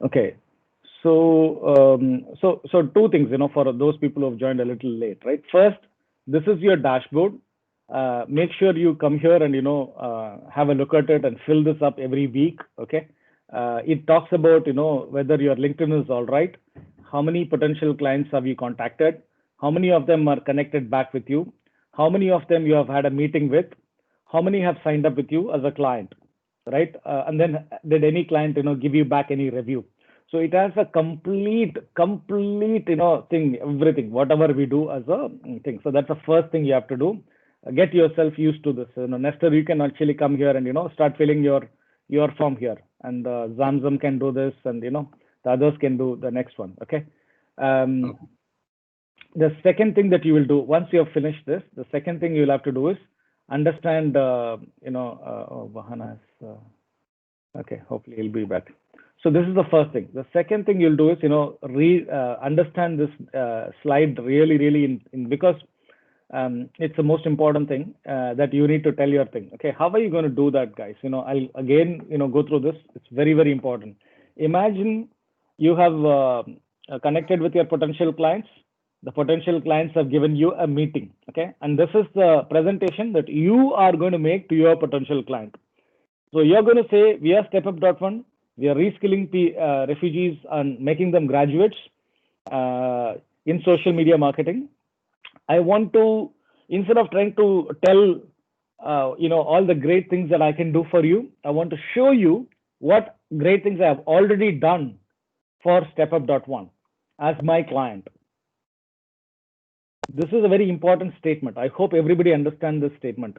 Okay. So two things, for those people who have joined a little late, right? First, this is your dashboard. Make sure you come here and, have a look at it and fill this up every week. Okay. It talks about, whether your LinkedIn is all right. How many potential clients have you contacted? How many of them are connected back with you? How many of them you have had a meeting with? How many have signed up with you as a client, right? And then did any client, give you back any review? So it has a complete, thing, everything, whatever we do as a thing. So that's the first thing you have to do. Get yourself used to this. Nestor, you can actually come here and, start filling your form here. And Zamzam can do this, and, the others can do the next one. Okay. Um, the second thing that you will do once you have finished this, the second thing you'll have to do is understand, Vahana is, okay, hopefully he'll be back. So this is the first thing. The second thing you'll do is, understand this slide really because it's the most important thing that you need to tell your thing. Okay, how are you going to do that, guys? I'll again, go through this. It's very important. Imagine you have connected with your potential clients. The potential clients have given you a meeting. Okay, and this is the presentation that you are going to make to your potential client. So you're going to say, we are StepUp.One. We are reskilling refugees and making them graduates in social media marketing. I want to, instead of trying to tell, all the great things that I can do for you, I want to show you what great things I have already done for StepUp.One as my client. This is a very important statement. I hope everybody understands this statement.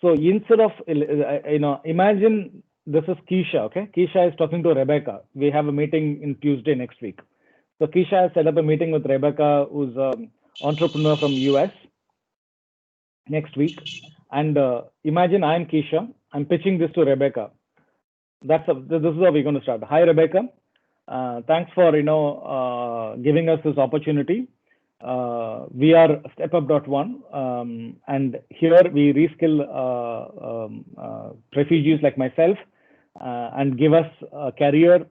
So instead of, imagine this is Keisha, okay? Keisha is talking to Rebecca. We have a meeting in Tuesday next week. So Keisha has set up a meeting with Rebecca, who's an entrepreneur from US, next week. And imagine I'm Keisha. I'm pitching this to Rebecca. This is how we're going to start. Hi, Rebecca. Thanks for, giving us this opportunity. We are StepUp.One, and here we reskill refugees like myself and give us a career,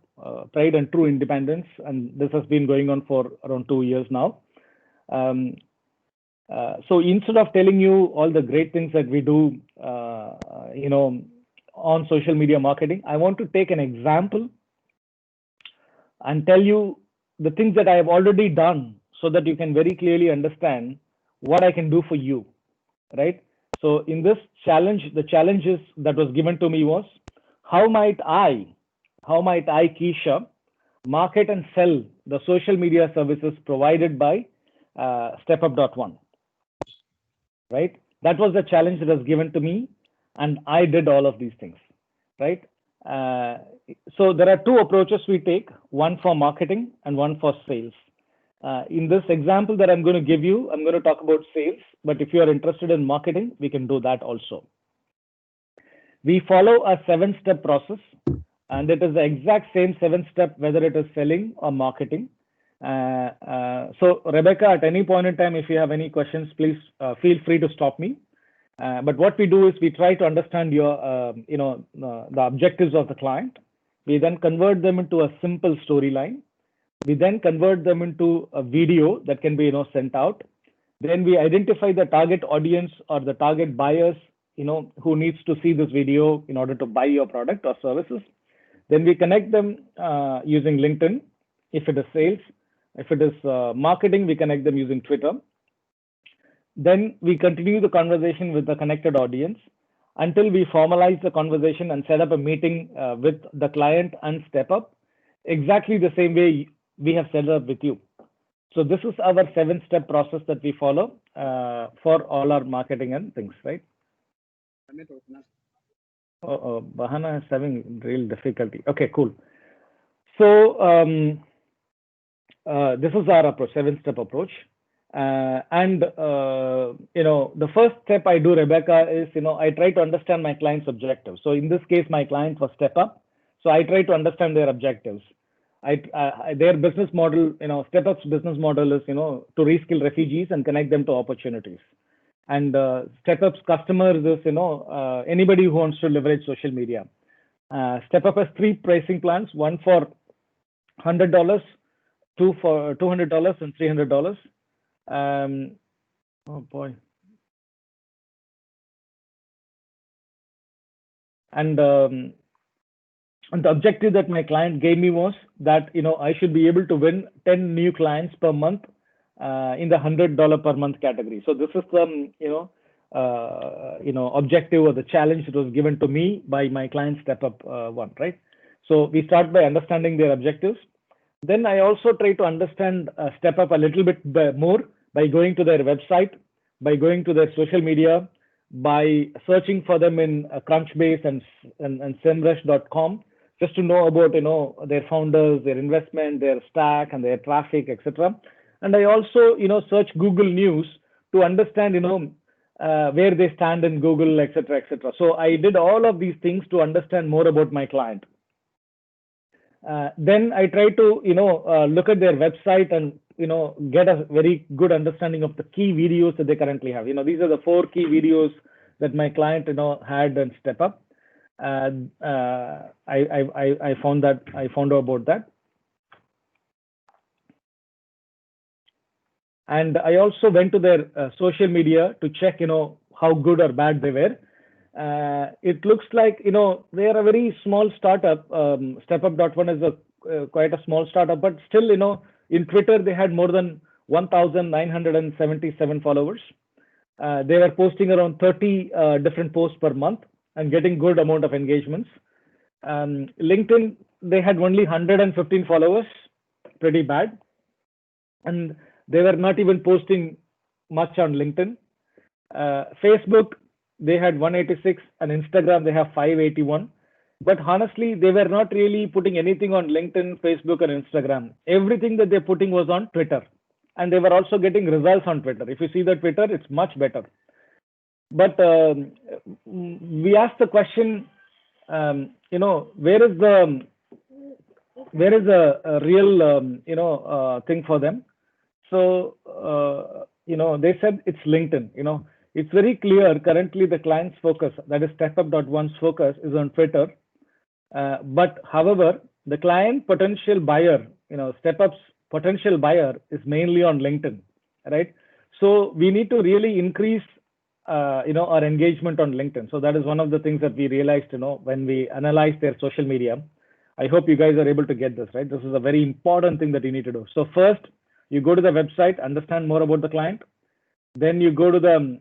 pride, and true independence. And this has been going on for around 2 years now. So instead of telling you all the great things that we do, on social media marketing, I want to take an example and tell you the things that I have already done, so that you can very clearly understand what I can do for you, right? So in this challenge, the challenges that was given to me was, how might I, Keisha, market and sell the social media services provided by StepUp.One, right? That was the challenge that was given to me, and I did all of these things, right? So there are two approaches we take, one for marketing and one for sales. In this example that I'm going to give you, I'm going to talk about sales, but if you are interested in marketing, we can do that also. We follow a 7-step process, and it is the exact same 7-step, whether it is selling or marketing. So Rebecca, at any point in time, if you have any questions, please feel free to stop me. But what we do is we try to understand your, the objectives of the client. We then convert them into a simple storyline. We then convert them into a video that can be, sent out. Then we identify the target audience or the target buyers, who needs to see this video in order to buy your product or services. Then we connect them using LinkedIn, if it is sales. If it is marketing, we connect them using Twitter. Then we continue the conversation with the connected audience until we formalize the conversation and set up a meeting with the client and StepUp, exactly the same way we have set up with you. So this is our 7-step process that we follow for all our marketing and things, right? Bahana is having real difficulty. Okay, cool. So this is our approach, 7-step approach. The first step I do, Rebecca, is, I try to understand my client's objectives. So in this case, my client was StepUp. So I try to understand their objectives. Their business model, StepUp's business model is, to reskill refugees and connect them to opportunities. And StepUp's customers is, anybody who wants to leverage social media. StepUp has 3 pricing plans, one for $100, two for $200 and $300. Oh boy. And the objective that my client gave me was that I should be able to win 10 new clients per month in the $100 per month category. So this is the objective or the challenge that was given to me by my client Step Up One, right? So we start by understanding their objectives. Then I also try to understand Step Up a little bit more by going to their website, by going to their social media, by searching for them in Crunchbase and SEMrush.com, just to know about their founders, their investment, their stack, and their traffic, etc. And I also search Google News to understand where they stand in Google, etc., etc. So I did all of these things to understand more about my client. Then I try to look at their website and get a very good understanding of the key videos that they currently have. These are the 4 key videos that my client had in Step Up. I found out about that. And I also went to their social media to check how good or bad they were. It looks like they are a very small startup. StepUp.One is quite a small startup, but still in Twitter they had more than 1,977 followers. They were posting around 30 different posts per month and getting good amount of engagements. LinkedIn, they had only 115 followers, pretty bad, and they were not even posting much on LinkedIn. Facebook, they had 186, and Instagram they have 581. But honestly, they were not really putting anything on LinkedIn, Facebook, or Instagram. Everything that they're putting was on Twitter, and they were also getting results on Twitter. If you see the Twitter, it's much better. But we asked the question, where is the real thing for them? So they said it's LinkedIn. It's very clear currently the client's focus, that is StepUp.One's focus, is on Twitter. But however, the client potential buyer, StepUp's potential buyer is mainly on LinkedIn, right? So we need to really increase our engagement on LinkedIn. So that is one of the things that we realized when we analyzed their social media. I hope you guys are able to get this, right? This is a very important thing that you need to do. So first, you go to the website, understand more about the client. Then you go to the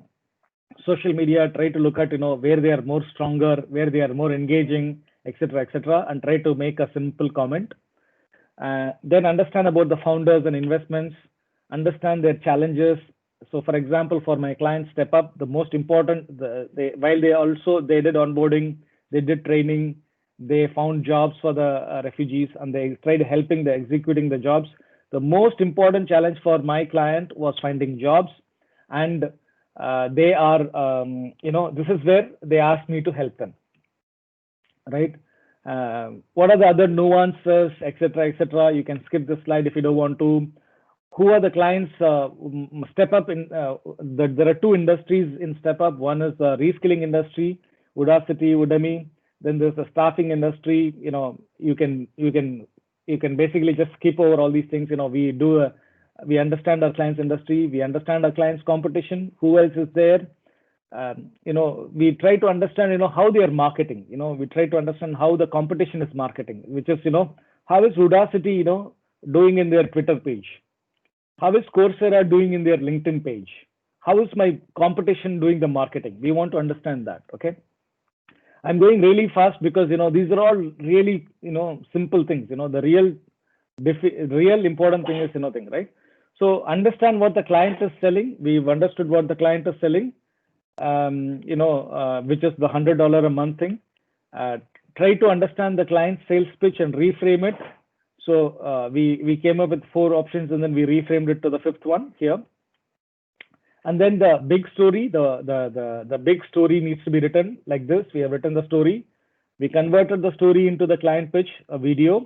social media, try to look at where they are more stronger, where they are more engaging, etc., and try to make a simple comment. Then understand about the founders and investments, understand their challenges. So for example, for my client Step Up, the most important, while they did onboarding, they did training, they found jobs for the refugees, and they tried helping executing the jobs. The most important challenge for my client was finding jobs, and they are, this is where they asked me to help them, right? What are the other nuances, etc.? You can skip this slide if you don't want to. Who are the clients? Step Up in there are 2 industries in Step Up. One is the reskilling industry, Udacity, Udemy. Then there's the staffing industry. You can basically just skip over all these things. We understand our client's industry, we understand our client's competition, who else is there. We try to understand how they are marketing. We try to understand how the competition is marketing, which is how is Udacity doing in their Twitter page, how is Coursera doing in their LinkedIn page, how is my competition doing the marketing. We want to understand that. Okay, I'm going really fast because these are all really simple things. The real important thing is thing, right? So understand what the client is selling. We've understood what the client is selling, which is the $100 a month thing. Try to understand the client's sales pitch and reframe it. So we came up with 4 options, and then we reframed it to the 5th one here. And then the big story, the big story needs to be written like this. We have written the story. We converted the story into the client pitch, a video,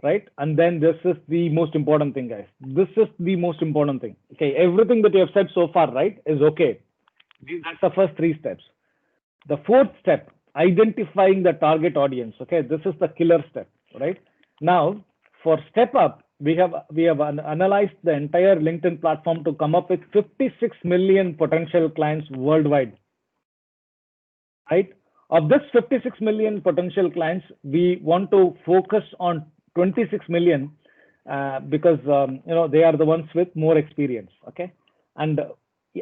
right? And then this is the most important thing, guys. This is the most important thing. Okay, everything that you have said so far, right, is okay. That's the first 3 steps. The 4th step, identifying the target audience. Okay, this is the killer step, right? Now, For Step Up, we have analyzed the entire LinkedIn platform to come up with 56 million potential clients worldwide. Right? Of this 56 million potential clients, we want to focus on 26 million because they are the ones with more experience. Okay, and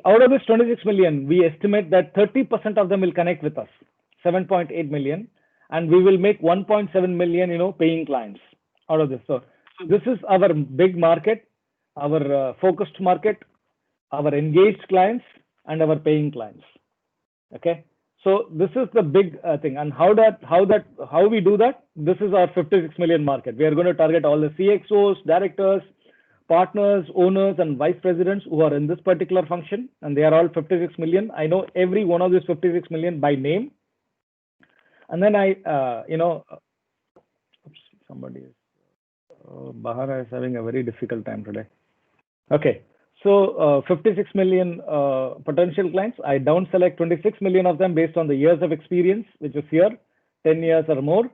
out of this 26 million, we estimate that 30% of them will connect with us, 7.8 million, and we will make 1.7 million, paying clients out of this. So this is our big market, our focused market, our engaged clients, and our paying clients. Okay, so this is the big thing. And how we do that? This is our 56 million market. We are going to target all the CXOs, directors, partners, owners, and vice presidents who are in this particular function, and they are all 56 million. I know every one of these 56 million by name. And then somebody is, Bahara is having a very difficult time today. Okay, so 56 million potential clients. I down select 26 million of them based on the years of experience, which is here, 10 years or more.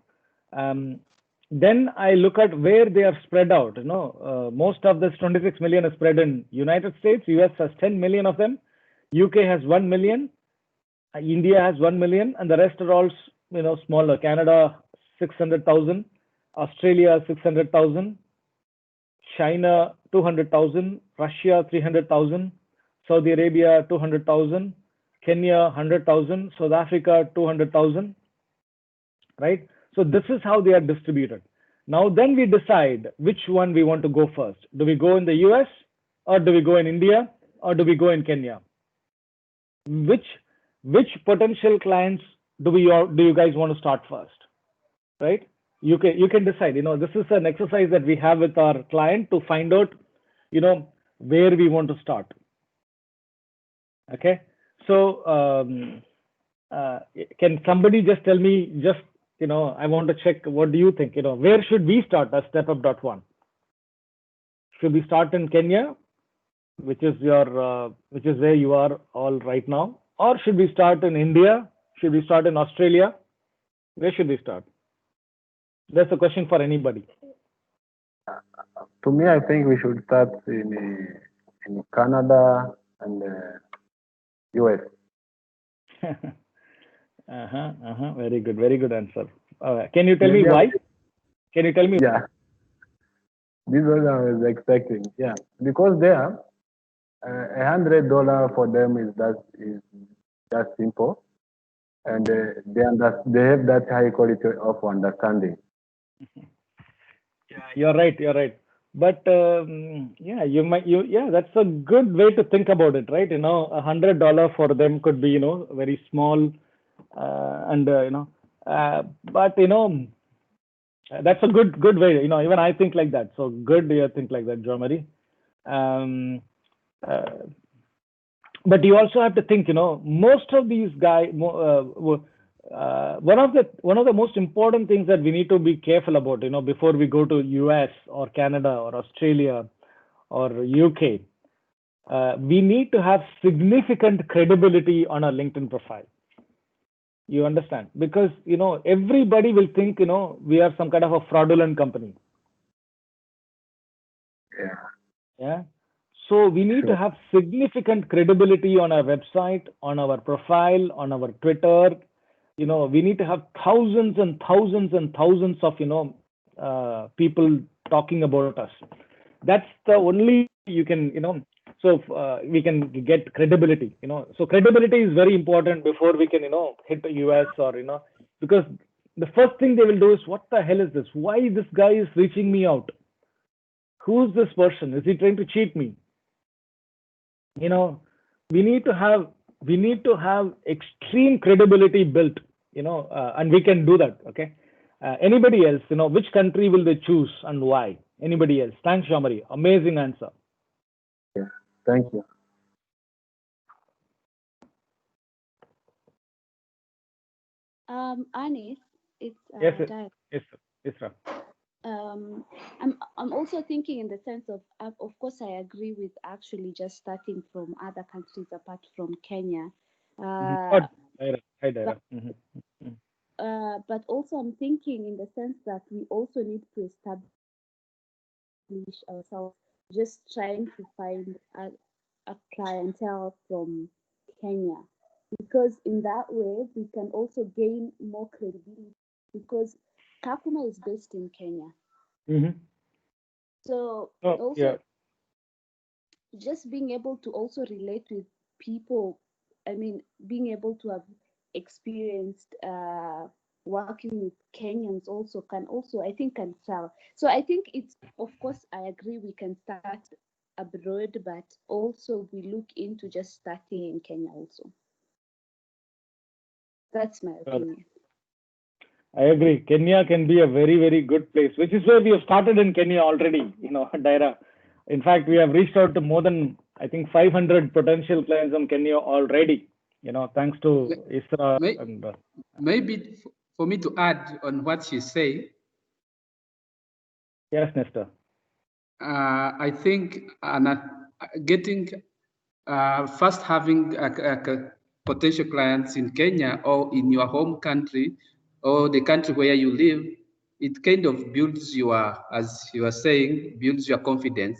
Then I look at where they are spread out. Most of this 26 million is spread in United States. US has 10 million of them. UK has 1 million. India has 1 million, and the rest are all smaller. Canada 600,000, Australia 600,000, China 200,000, Russia 300,000, Saudi Arabia 200,000, Kenya 100,000, South Africa 200,000. Right? So this is how they are distributed. Now then we decide which one we want to go first. Do we go in the US, or do we go in India, or do we go in Kenya? Which potential clients do you guys want to start first? Right? You can decide. This is an exercise that we have with our client to find out where we want to start. Okay, so can somebody just tell me, I want to check, what do you think? Where should we start as StepUp.One? Should we start in Kenya, which is where you are all right now, or should we start in India? Should we start in Australia? Where should we start? That's a question for anybody. To me, I think we should start in Canada and US. Very good answer. Can you tell me why? Can you tell me? Yeah, this is what I was expecting. Yeah, because there, $100 for them is just simple, and they have that high quality of understanding. Yeah, you're right. But that's a good way to think about it, right? $100 for them could be very small, but that's a good way. Even I think like that. So good you think like that, Jo Marie. But you also have to think, most of these guys. One of the most important things that we need to be careful about, before we go to US or Canada or Australia or UK, we need to have significant credibility on our LinkedIn profile. You understand? Because everybody will think we are some kind of a fraudulent company. Yeah. So we need to have significant credibility on our website, on our profile, on our Twitter. We need to have thousands and thousands and thousands of people talking about us. That's the only you can we can get credibility. So credibility is very important before we can hit the US or because the first thing they will do is, what the hell is this? Why this guy is reaching me out? Who's this person? Is he trying to cheat me? We need to have extreme credibility built, and we can do that. Okay. Anybody else, which country will they choose and why? Anybody else? Thanks, Jo Marie. Amazing answer. Yeah. Thank you. Anis, it's yes, sir. I'm also thinking in the sense of course, I agree with actually just starting from other countries apart from Kenya. Hi, Daira. But also I'm thinking in the sense that we also need to establish establish ourselves, just trying to find a clientele from Kenya, because in that way we can also gain more credibility, because Kakuma is based in Kenya. Mm-hmm. So Oh, also yeah. just being able to also relate with people, I mean, being able to have experienced working with Kenyans also can also, I think, can sell. So I think it's, of course, I agree we can start abroad, but also we look into just starting in Kenya also. That's my opinion. I agree. Kenya can be a very, very good place, which is where we have started in Kenya already, Daira. In fact, we have reached out to more than, I think, 500 potential clients from Kenya already, thanks to ISRA. And maybe for me to add on what she's saying. Yes, Nestor. I think getting first having potential clients in Kenya or in your home country or the country where you live, it kind of builds your, as you are saying, builds your confidence.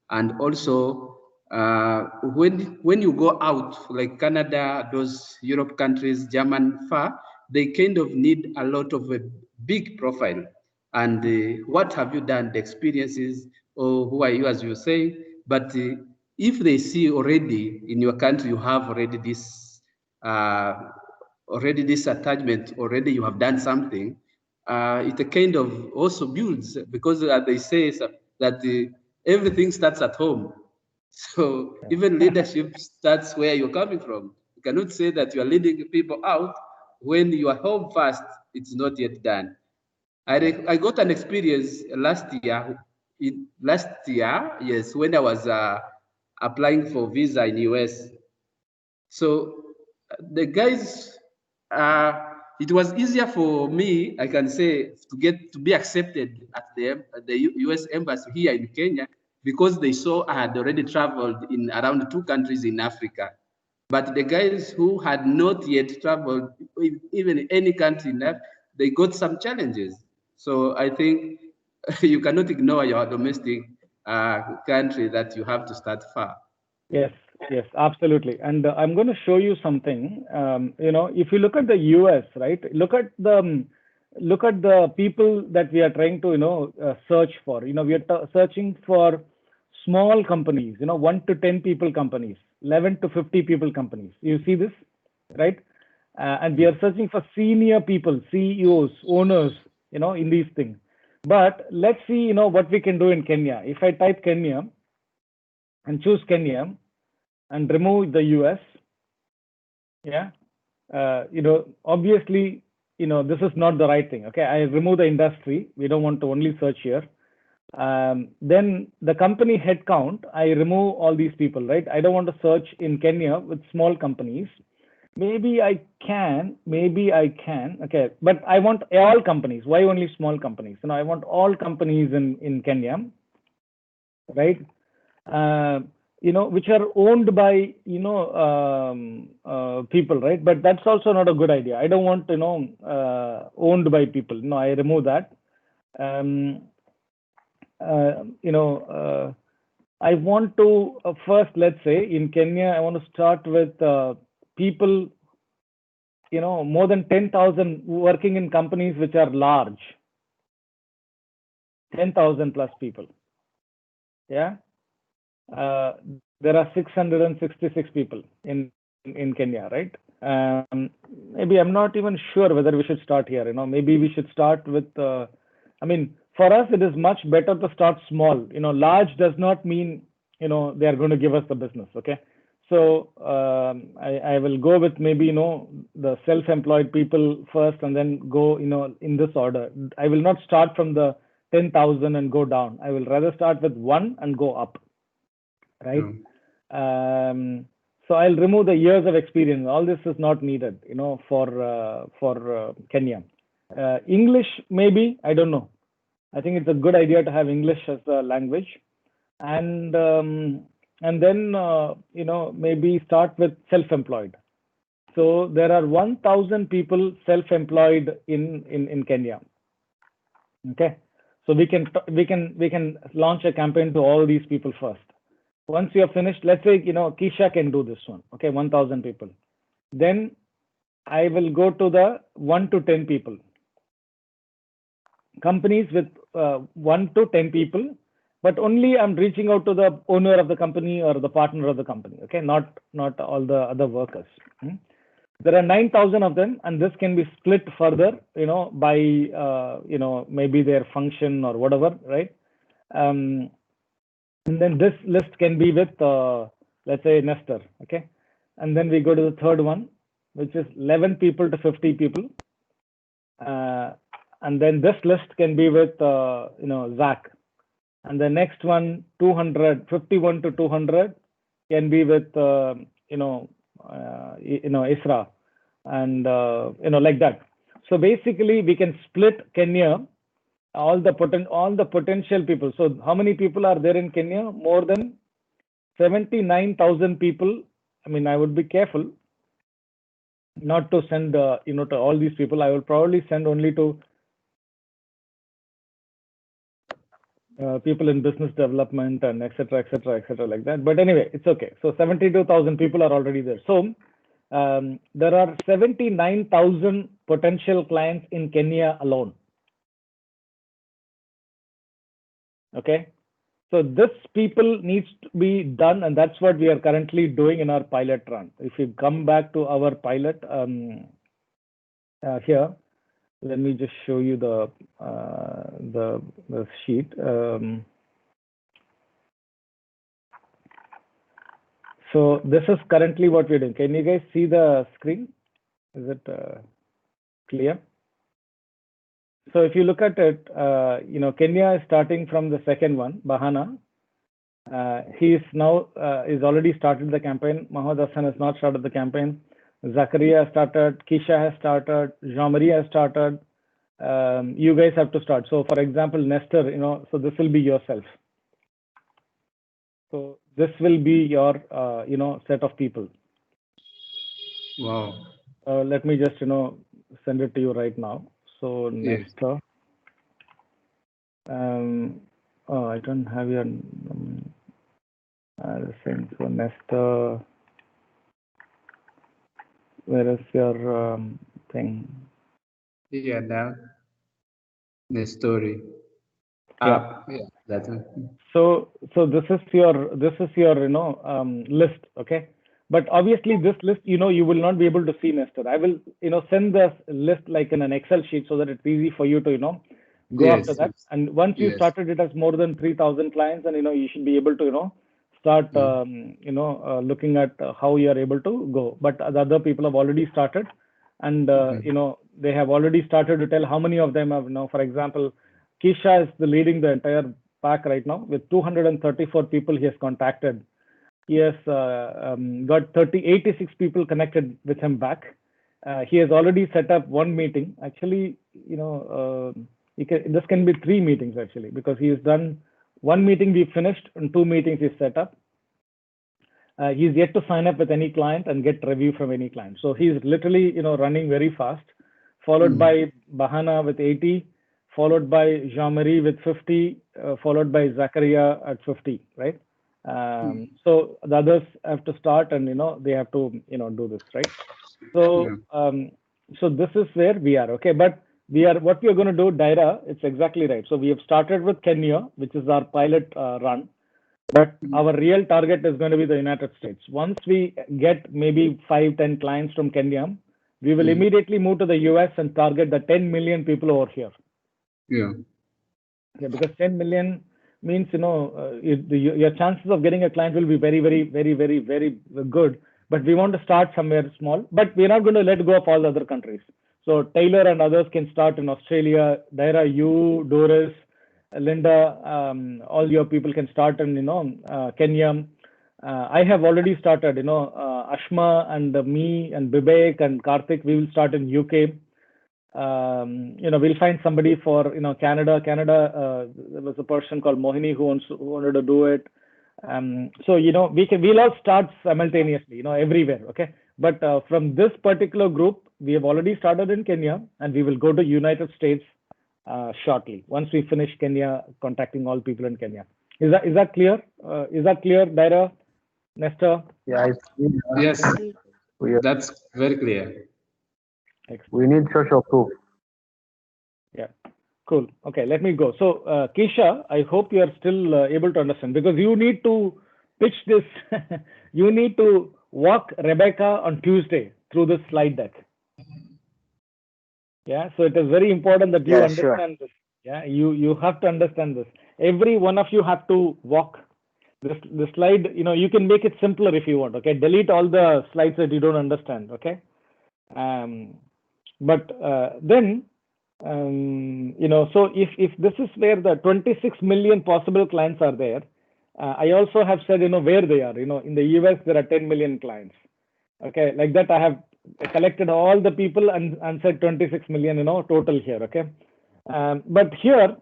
And also when you go out, like Canada, those Europe countries, German, far, they kind of need a lot of a big profile. And what have you done, the experiences, or who are you, as you say. But if they see already in your country, you have already this attachment, already you have done something, it kind of also builds, because they say that everything starts at home. So even leadership starts where you're coming from. You cannot say that you are leading people out when you are home first, it's not yet done. I got an experience last year, yes, when I was applying for visa in US. So the guys, it was easier for me, I can say, to be accepted at the US embassy here in Kenya, because they saw I had already traveled in around 2 countries in Africa. But the guys who had not yet traveled even any country in Africa, they got some challenges. So I think you cannot ignore your domestic country, that you have to start far. Yes, yes, absolutely. And I'm going to show you something. If you look at the US, right? Look at the people that we are trying to search for. We are searching for small companies. 1 to 10 people companies, 11 to 50 people companies. You see this, right? And we are searching for senior people, CEOs, owners, in these things. But let's see, what we can do in Kenya. If I type Kenya and choose Kenya and remove the US, obviously, this is not the right thing. Okay, I remove the industry. We don't want to only search here. Then the company headcount, I remove all these people, right? I don't want to search in Kenya with small companies. Maybe I can. Okay, but I want all companies. Why only small companies? I want all companies in Kenya, right? Which are owned by people, right? But that's also not a good idea. I don't want owned by people. No, I remove that. I want to first, let's say in Kenya, I want to start with people, more than 10,000 working in companies which are large, 10,000 plus people. Yeah. There are 666 people in Kenya, right? Maybe I'm not even sure whether we should start here. Maybe we should start with. For us, it is much better to start small. Large does not mean they are going to give us the business. Okay, so I will go with maybe the self-employed people first, and then go in this order. I will not start from the 10,000 and go down. I will rather start with 1 and go up. Right. So I'll remove the years of experience. All this is not needed, for Kenya. English, maybe, I don't know. I think it's a good idea to have English as a language, and then maybe start with self-employed. So there are 1,000 people self-employed in Kenya. Okay. So we can launch a campaign to all these people first. Once you have finished, let's say, Keisha can do this one, okay, 1,000 people. Then I will go to the 1 to 10 people. Companies with 1 to 10 people, but only I'm reaching out to the owner of the company or the partner of the company, okay, not all the other workers. There are 9,000 of them, and this can be split further, by maybe their function or whatever, right? And then this list can be with, let's say, Nestor, okay? And then we go to the third one, which is 11 people to 50 people. And then this list can be with, Zach. And the next one, 51 to 200, can be with, Isra, and like that. So basically, we can split Kenya, all the potential people. So how many people are there in Kenya? More than 79,000 people. I mean, I would be careful not to send, to all these people. I will probably send only to people in business development and etc., like that. But anyway, it's okay. So 72,000 people are already there. So there are 79,000 potential clients in Kenya alone. Okay. So this people needs to be done, and that's what we are currently doing in our pilot run. If you come back to our pilot here, let me just show you the sheet. So this is currently what we're doing. Can you guys see the screen? Is it clear? So if you look at it, Kenya is starting from the second one, Bahana. He is now is already started the campaign. Mohammed Hassan has not started the campaign. Zakaria has started. Keisha has started. Jean-Marie has started. You guys have to start. So for example, Nestor, so this will be yourself. So this will be your, set of people. Wow. Let me just, send it to you right now. So Nestor. Oh, I don't have your thing. So Nestor, where is your thing? Yeah, now the story. Yeah. That one. So this is your list, okay? But obviously this list, you will not be able to see Nestor. I will, send this list like in an Excel sheet so that it's easy for you to, go after that. And once you started, it has more than 3,000 clients, and you should be able to, start, looking at how you are able to go. But the other people have already started, and they have already started to tell how many of them have now. For example, Keisha is leading the entire pack right now with 234 people he has contacted. He has got 86 people connected with him back. He has already set up one meeting. Actually, this can be 3 meetings actually, because he has done 1 meeting we finished and 2 meetings he's set up. He's yet to sign up with any client and get review from any client. So he's literally, running very fast, followed by Bahana with 80, followed by Jean-Marie with 50, followed by Zakaria at 50, right? So the others have to start, and they have to do this, right? So so this is where we are, okay? But what we are going to do, Daira, it's exactly right. So we have started with Kenya, which is our pilot run, but our real target is going to be the United States. Once we get maybe 5-10 clients from Kenya, we will immediately move to the US and target the 10 million people over here. Yeah. Yeah, because 10 million means, your chances of getting a client will be very, very, very, very, very good. But we want to start somewhere small, but we're not going to let go of all the other countries. So Taylor and others can start in Australia. Daira, you, Doris, Linda, all your people can start in, Kenya. I have already started, Ashma and me and Bibek and Karthik, we will start in UK. We'll find somebody for, Canada. There was a person called Mohini who wanted to do it. So, we'll all start simultaneously, everywhere. Okay. But from this particular group, we have already started in Kenya, and we will go to United States shortly. Once we finish Kenya, contacting all people in Kenya. Is that clear? Is that clear, Daira, Nestor? Yeah, Yes, we, that's very clear. we need social proof. Yeah, cool. Okay, let me go. So, Kesha, I hope you are still able to understand, because you need to pitch this. You need to walk Rebecca on Tuesday through this slide deck. Yeah, so it is very important that you understand this. Yeah, you have to understand this. Every one of you have to walk this slide. You know, you can make it simpler if you want. Okay, delete all the slides that you don't understand. Okay, but then you know, so if this is where the 26 million possible clients are there, I also have said, you know, where they are. You know, in the US there are 10 million clients. Okay, like that I have collected all the people and said 26 million, you know, total here. Okay, but here,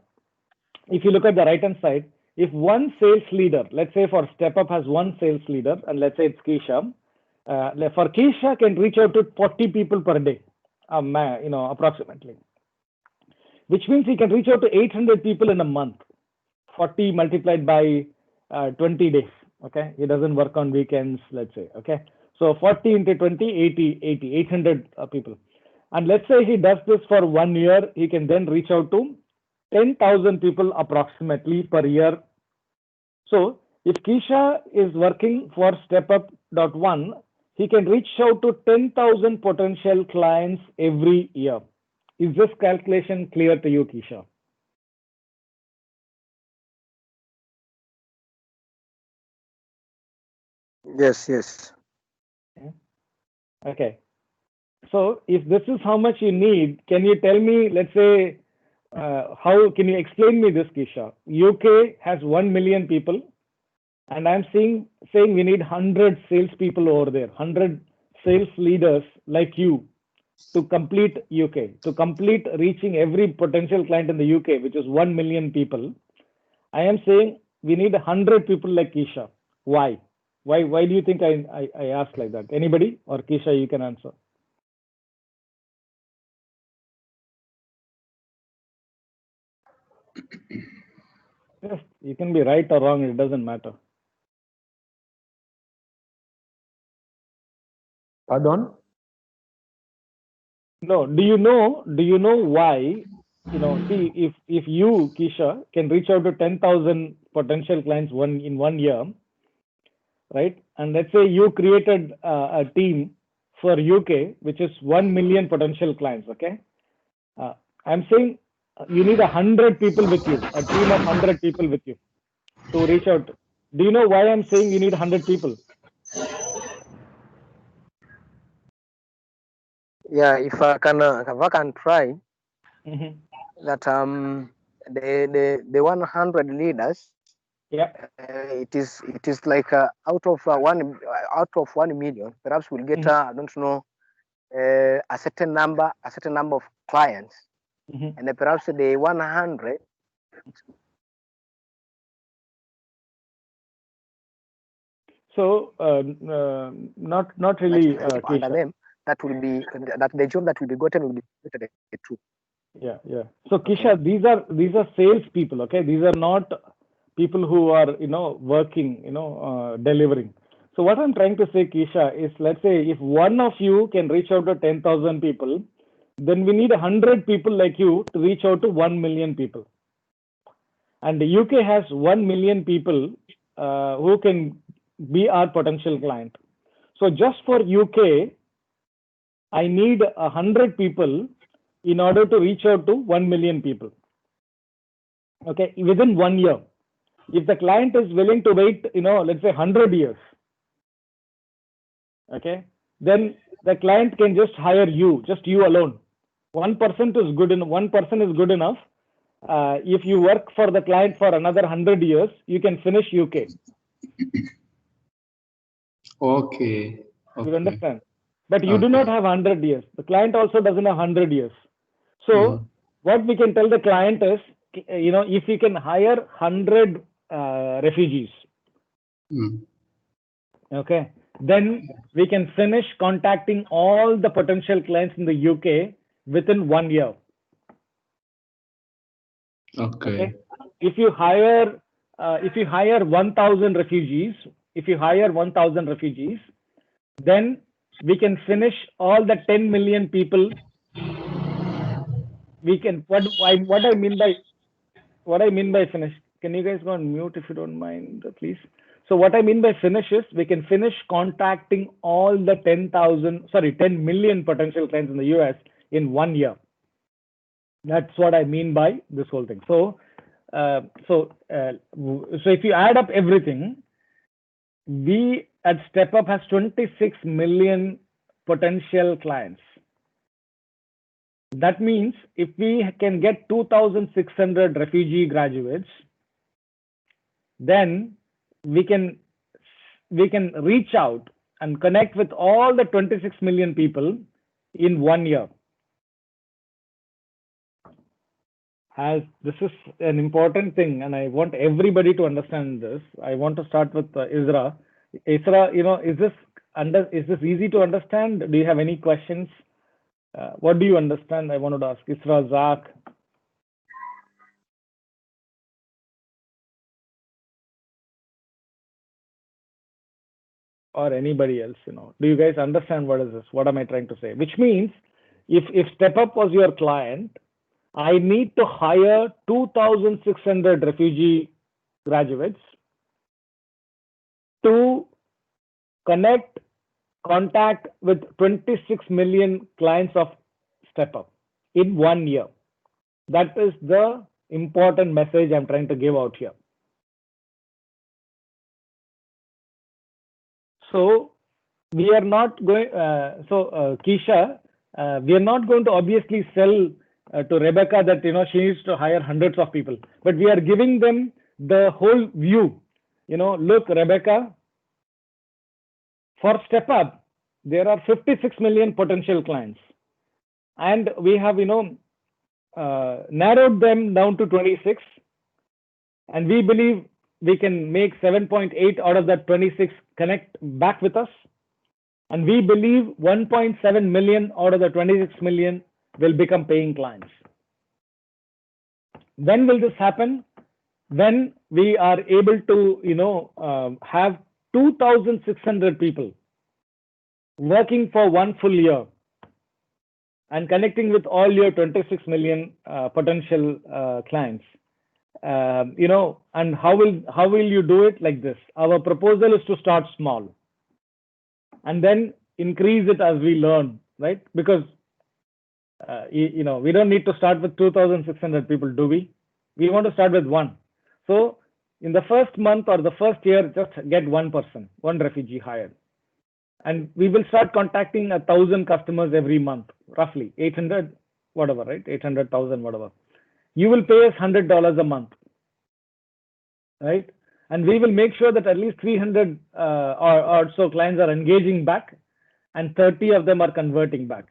if you look at the right hand side, if one sales leader, let's say for StepUp has one sales leader, and let's say it's Kesha, for Kesha can reach out to 40 people per day, you know, approximately, which means he can reach out to 800 people in a month. 40 multiplied by 20 days. Okay, he doesn't work on weekends, let's say. Okay, so 40 into 20, 800 people. And let's say he does this for 1 year, he can then reach out to 10,000 people approximately per year. So if Kesha is working for StepUp.one, he can reach out to 10,000 potential clients every year. Is this calculation clear to you, Kesha? Yes. Okay. So if this is how much you need, can you tell me, let's say, how can you explain me this, Kesha? UK has 1 million people, and I'm saying we need 100 salespeople over there, 100 sales leaders like you to complete UK, to complete reaching every potential client in the UK, which is 1 million people. I am saying we need 100 people like Kesha. Why? Why do you think I asked like that? Anybody? Or Kesha, you can answer. Yes, you can be right or wrong, it doesn't matter. Pardon? No, do you know why? You know, see, if you, Kesha, can reach out to 10,000 potential clients in 1 year, right? And let's say you created a team for UK, which is 1 million potential clients, okay? I'm saying you need 100 people with you, a team of 100 people with you to reach out. Do you know why I'm saying you need 100 people? Yeah, if I can try that the 100 leaders. Yeah. It is like out of 1 million, perhaps we'll get I don't know a certain number of clients, and perhaps the 100. So not really. Under them, that will be that the job that will be gotten will be the two. Yeah. So Kesha, these are sales people. Okay, these are not people who are working, delivering. So what I'm trying to say, Kesha, is let's say if one of you can reach out to 10,000 people, then we need 100 people like you to reach out to 1 million people. And the UK has 1 million people who can be our potential client. So just for UK, I need 100 people in order to reach out to 1 million people. Okay, within 1 year. If the client is willing to wait, let's say 100 years, okay, then the client can just hire you, just you alone. One person is good enough. If you work for the client for another 100 years, you can finish UK. Okay. You understand? But you do not have 100 years. The client also doesn't have 100 years. So what we can tell the client is, if we can hire 100 refugees, okay, then we can finish contacting all the potential clients in the UK within 1 year. Okay. If you hire 1,000 refugees, then we can finish all the 10 million people. We can what I mean by finish. Can you guys go on mute if you don't mind, please? So what I mean by finish is we can finish contacting all the 10 million potential clients in the US in 1 year. That's what I mean by this whole thing. So if you add up everything, we at StepUp has 26 million potential clients. That means if we can get 2,600 refugee graduates, then we can reach out and connect with all the 26 million people in 1 year. As this is an important thing, and I want everybody to understand this. I want to start with Isra. Isra, is this easy to understand? Do you have any questions? What do you understand? I wanted to ask Isra, Zach. Or anybody else, do you guys understand what is this? What am I trying to say? Which means if StepUp was your client, I need to hire 2,600 refugee graduates to contact with 26 million clients of StepUp in 1 year. That is the important message I'm trying to give out here. So we are not going, Keisha, we are not going to obviously sell to Rebecca that she needs to hire hundreds of people, but we are giving them the whole view. Look, Rebecca, for StepUp, there are 56 million potential clients, and we have narrowed them down to 26, and we believe we can make 7.8 out of that 26 connect back with us, and we believe 1.7 million out of the 26 million will become paying clients. When will this happen? When we are able to have 2,600 people working for 1 full year and connecting with all your 26 million potential clients. And how will you do it? Like this. Our proposal is to start small and then increase it as we learn, right? Because we don't need to start with 2,600 people, do we? We want to start with 1. So in the first month or the first year, just get 1 person, 1 refugee hired. And we will start contacting 1,000 customers every month, roughly 800, whatever, right? 800,000, whatever. You will pay us $100 a month, right? And we will make sure that at least 300 or so clients are engaging back, and 30 of them are converting back,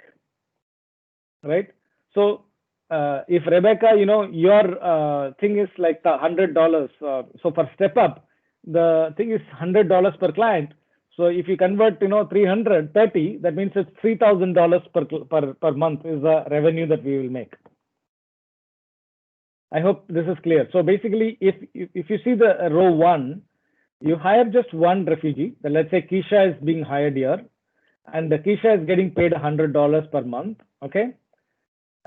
right? So if Rebecca, your thing is like the $100. So for StepUp, the thing is $100 per client. So if you convert, 330, that means it's $3,000 per month is the revenue that we will make. I hope this is clear. So basically, if you see the row 1, you hire just 1 refugee. Then let's say Keisha is being hired here, and Keisha is getting paid $100 per month. Okay,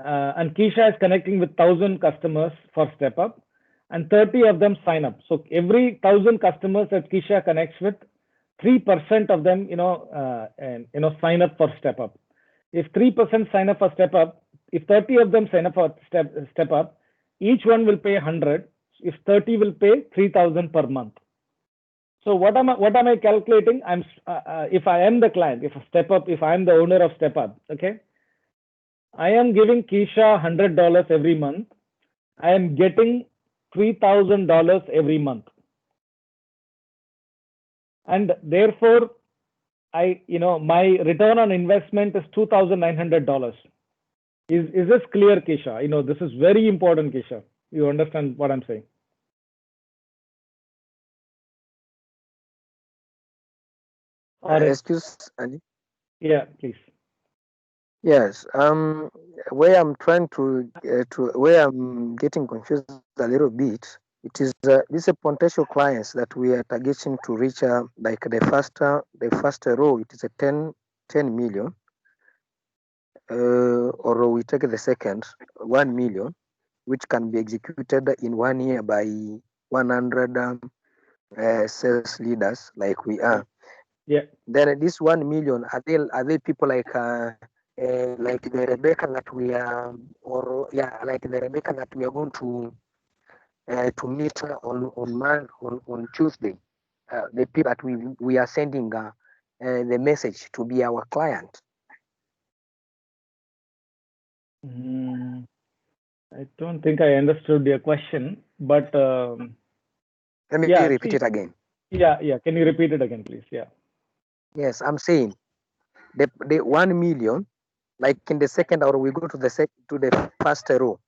and Keisha is connecting with 1,000 customers for StepUp, and 30 of them sign up. So every 1,000 customers that Keisha connects with, 3% of them, sign up for StepUp. If 3% sign up for StepUp, if 30 of them sign up for StepUp, each one will pay 100. If 30 will pay 3,000 per month. So what am I calculating? If I am the client, if I am the owner of StepUp, okay, I am giving Keisha $100 every month. I am getting $3,000 every month, and therefore, my return on investment is $2,900. Is this clear, Keisha? This is very important, Keisha. You understand what I'm saying? Excuse, Ali. Yeah, please. Yes. Where I'm trying to where I'm getting confused a little bit. It is these are potential clients that we are targeting to reach like the first row. It is a 10 million, or we take the second 1 million, which can be executed in 1 year by 100 sales leaders like we are. Yeah. Then this 1 million, are they people like the Rebecca that we are, or yeah, like the Rebecca that we are going to meet on Tuesday. The people that we are sending the message to be our client. I don't think I understood your question, but Let me yeah, repeat see, it again. yeah. Can you repeat it again, please? Yeah. Yes, I'm saying the 1 million, like in the second, or we go to the first row.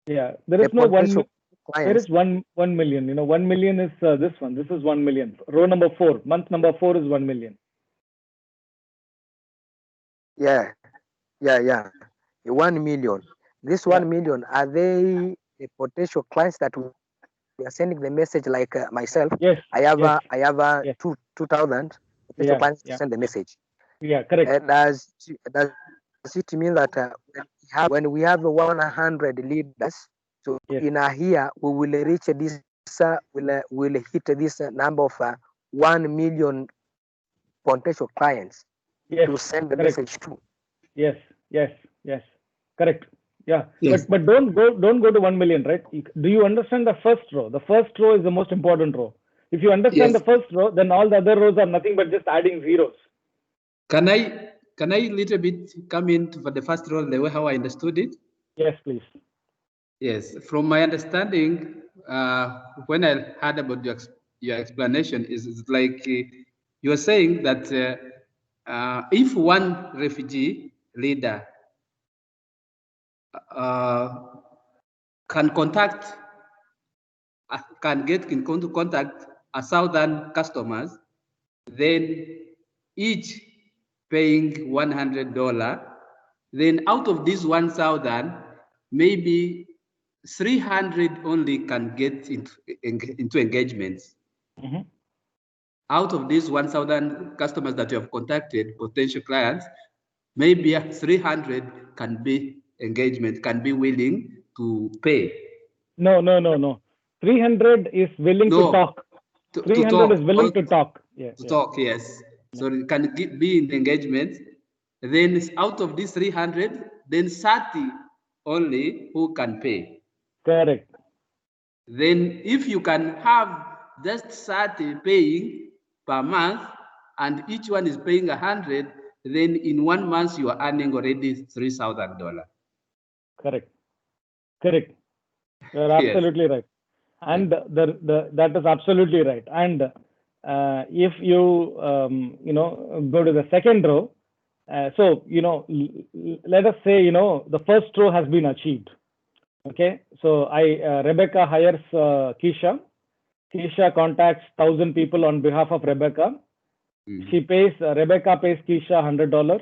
Yeah, there The is no potential there is clients. 1 million. 1 million is this one. This is 1 million. Row number 4, month number 4 is 1 million. Yeah. 1 million. This Yeah. 1 million, are they the potential clients that we are sending the message like myself? Yes. I have Yes. I have Yes. 2,000 potential Yeah. clients to Yeah. send the message. Yeah. Correct. Does it mean that when we have 100 leaders, so Yes. in a year we will reach this will hit this number of 1 million potential clients Yes. to send the Correct. message to? Yes. Yes. Yes. Correct. Yeah. Yes. But don't go to 1 million, right? Do you understand the first row? The first row is the most important row. If you understand Yes. the first row, then all the other rows are nothing but just adding zeros. Can I little bit come in for the first role the way how I understood it? Yes, please. Yes, from my understanding, when I heard about your explanation, is like you are saying that if one refugee leader can get in contact a southern customers, then each paying $100. Then out of this 1,000, maybe 300 only can get into engagements. Mm-hmm. Out of these 1,000 customers that you have contacted, potential clients, maybe 300 can be willing to pay. No. 300 is willing to talk. To 300 talk. is willing to talk. Yes. To talk, yes. So it can be in engagement. Then out of these 300, then 30 only who can pay. Correct. Then if you can have just 30 paying per month and each one is paying 100, then in 1 month you are earning already $3,000. Correct. You're Yes. absolutely right. And that is absolutely right. And if you go to the second row, so let us say the first row has been achieved. Okay, so Rebecca hires Keisha. Keisha contacts 1,000 people on behalf of Rebecca. Mm-hmm. She pays Rebecca pays Keisha $100.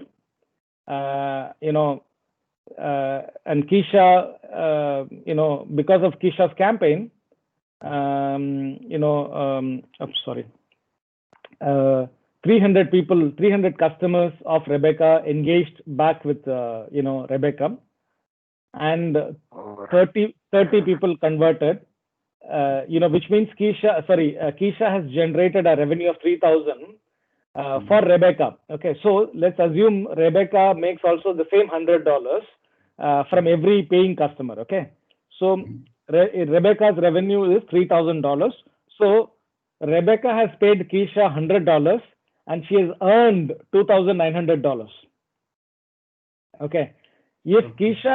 And Keisha, because of Keisha's campaign, I'm sorry, 300 people, 300 customers of Rebecca engaged back with, Rebecca, and 30 people converted, which means Keisha has generated a revenue of 3,000 for Rebecca. Okay, so let's assume Rebecca makes also the same $100 from every paying customer. Okay, so Rebecca's revenue is $3,000. So Rebecca has paid Keisha $100 and she has earned $2,900. Okay, if Keisha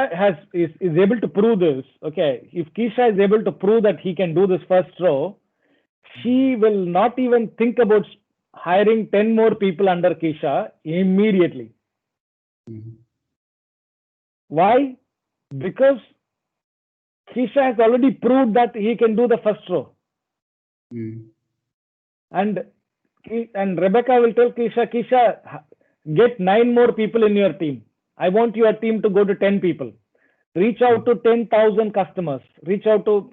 is able to prove this, okay, if Keisha is able to prove that he can do this first row, she will not even think about hiring 10 more people under Keisha immediately. Why? Because Keisha has already proved that he can do the first row. And Rebecca will tell Keisha, get 9 more people in your team. I want your team to go to 10 people. Reach out to 10,000 customers. Reach out to,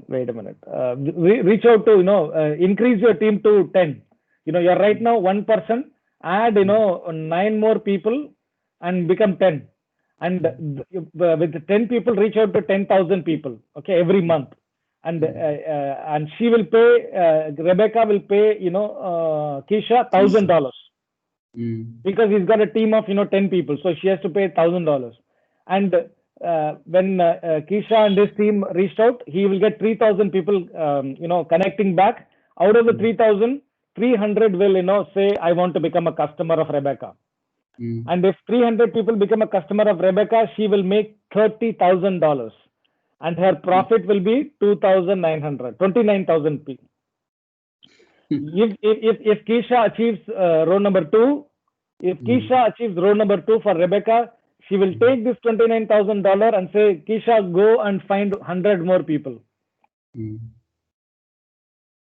wait a minute. Reach out to, increase your team to 10. You're right now 1 person, add, 9 more people and become 10. And with 10 people, reach out to 10,000 people, okay, every month. And she will pay, Rebecca will pay, Keisha $1,000. Because he's got a team of 10 people, so she has to pay $1,000. And when Keisha and his team reached out, he will get 3,000 people connecting back. Out of the 3,000, 300 will say, I want to become a customer of Rebecca. And if 300 people become a customer of Rebecca, she will make $30,000, and her profit will be 29,000 people. If Keisha achieves row number 2, if Keisha achieves row number 2 for Rebecca, she will take this $29,000 and say, Keisha, go and find 100 more people.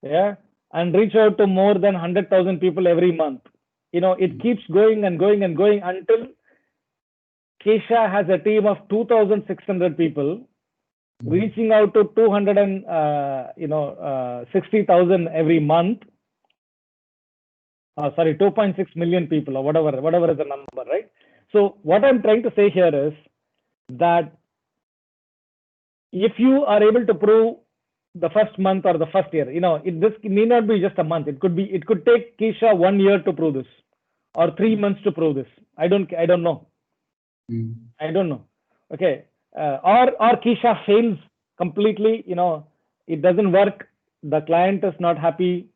Yeah, and reach out to more than 100,000 people every month. It keeps going and going and going until Keisha has a team of 2,600 people, reaching out to 260,000 every month. Sorry, 2.6 million people, or whatever is the number, right? So what I'm trying to say here is that if you are able to prove the first month or the first year, this may not be just a month. It could take Keisha 1 year to prove this, or 3 months to prove this. I don't know. I don't know. Okay. Or Keisha fails completely, it doesn't work. The client is not happy.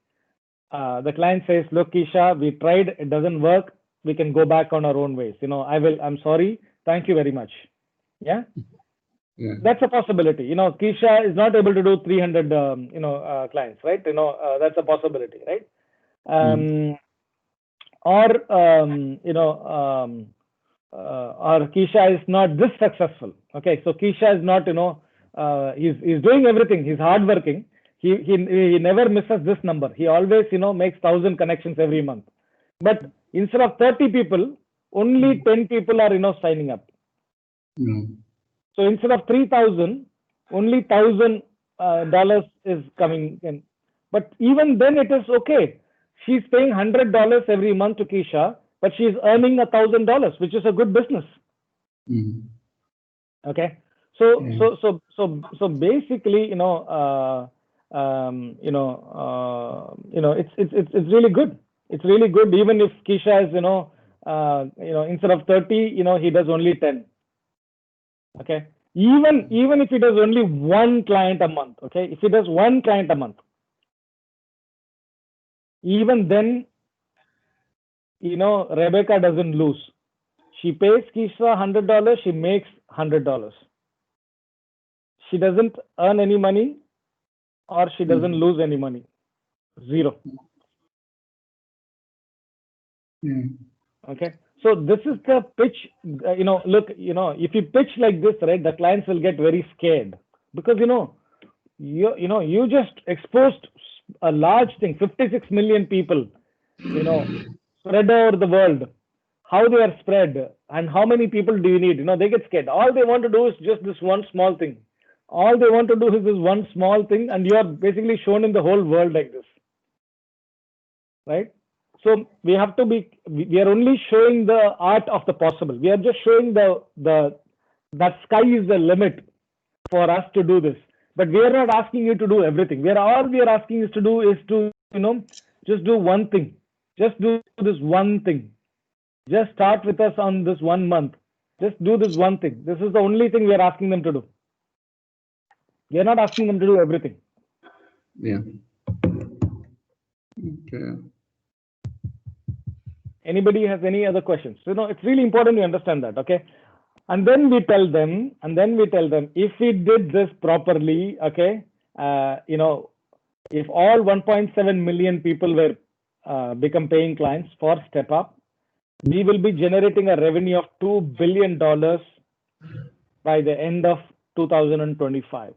The client says, look, Keisha, we tried, it doesn't work. We can go back on our own ways. I'm sorry. Thank you very much. Yeah. That's a possibility. Keisha is not able to do 300, clients, right? That's a possibility, right? Or Keisha is not this successful. Okay, so Keisha is not, he's doing everything. He's hardworking. He never misses this number. He always, makes 1,000 connections every month. But instead of 30 people, only 10 people are, signing up. So instead of 3,000, only $1,000 is coming in. But even then, it is okay. She's paying $100 every month to Keisha, but she's earning $1,000, which is a good business. Okay. So basically, it's really good. It's really good. Even if Keisha is, instead of 30, he does only 10. Okay. Even if he does only 1 client a month. Okay. If he does 1 client a month, even then, Rebecca doesn't lose. She pays Keisha $100. She makes $100. She doesn't earn any money, or she doesn't lose any money. Zero. Okay. So this is the pitch. Look, if you pitch like this, right, the clients will get very scared, because you just exposed a large thing, 56 million people, spread over the world, how they are spread, and how many people do you need? They get scared. All they want to do is just this one small thing. All they want to do is this one small thing, and you are basically shown in the whole world like this, right? So we have to be. We are only showing the art of the possible. We are just showing that sky is the limit for us to do this. But we are not asking you to do everything. All we are asking you to do is to, just do one thing. Just do this one thing. Just start with us on this 1 month. Just do this one thing. This is the only thing we are asking them to do. We are not asking them to do everything. Yeah. Okay. Anybody has any other questions? It's really important to understand that. Okay. And then we tell them, if we did this properly, okay, if all 1.7 million people were become paying clients for StepUp, we will be generating a revenue of $2 billion by the end of 2025.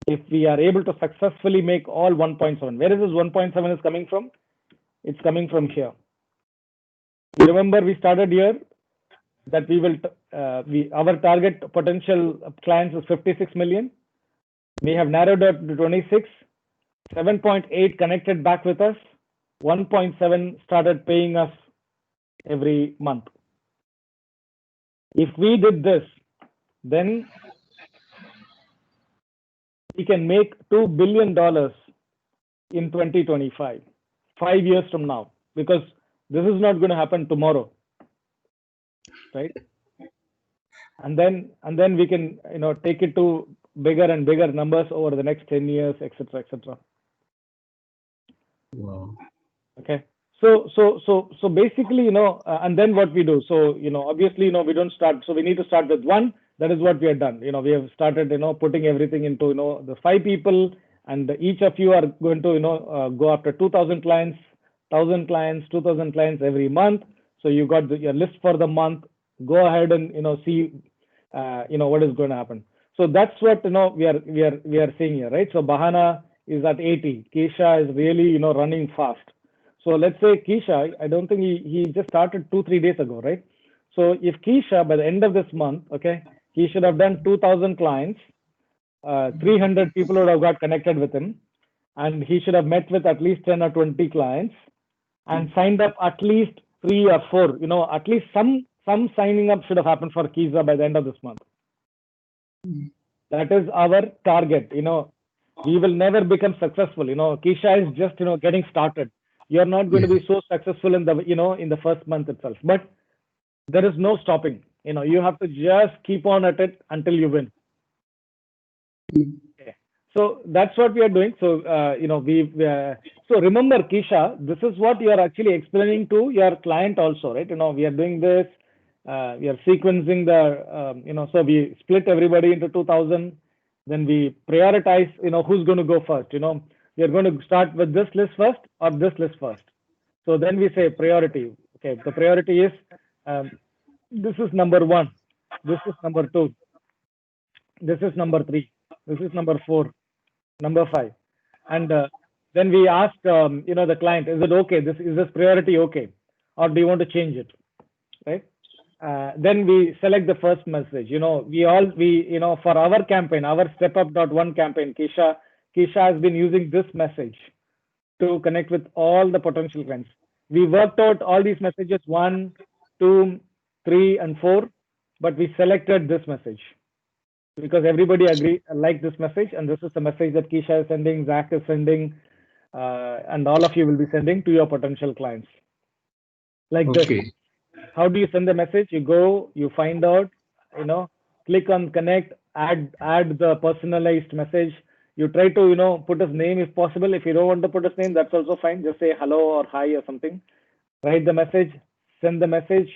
If we are able to successfully make all 1.7, where is this 1.7 is coming from? It's coming from here. You remember we started here that we will, our target potential clients is 56 million. We have narrowed it to 26, 7.8 connected back with us, 1.7 started paying us every month. If we did this, then we can make $2 billion in 2025, 5 years from now, because this is not going to happen tomorrow, right? And then we can, take it to bigger and bigger numbers over the next 10 years, etc., etc. Wow. Okay. So basically, and then what we do. So, obviously, we don't start. So we need to start with one. That is what we have done. We have started, putting everything into, the 5 people, and each of you are going to, go after 2,000 clients, 1,000 clients, 2,000 clients every month. So you got your list for the month. Go ahead and, see, what is going to happen. So that's what, we are seeing here, right? So Bahana is at 80. Kesha is really, running fast. So let's say Kesha, I don't think he just started 2-3 days ago, right? So if Kesha, by the end of this month, okay, he should have done 2,000 clients, 300 people would have got connected with him, and he should have met with at least 10 or 20 clients and signed up at least 3 or 4, at least some signing up should have happened for Kesha by the end of this month. That is our target. We will never become successful. Kesha is just, getting started. You're not going to be so successful in the, in the first month itself, but there is no stopping. You have to just keep on at it until you win. Okay. So that's what we are doing. So, so remember, Kesha, this is what you are actually explaining to your client also, right? We are doing this, we are sequencing the, so we split everybody into 2,000, then we prioritize, who's going to go first, we are going to start with this list first or this list first. So then we say priority. Okay, the priority is, this is number 1, this is number 2, this is number 3, this is number 4, number 5, and then we ask, the client, is it okay? Is this priority okay, or do you want to change it, right? Then we select the first message. For our campaign, our StepUp.1 campaign, Kesha has been using this message to connect with all the potential clients. We worked out all these messages 1, 2, 3, and 4, but we selected this message because everybody liked this message, and this is the message that Kesha is sending, Zach is sending, and all of you will be sending to your potential clients. Like this. How do you send the message? You go, you find out, click on connect, add the personalized message. You try to, put his name if possible. If you don't want to put his name, that's also fine. Just say hello or hi or something. Write the message, send the message.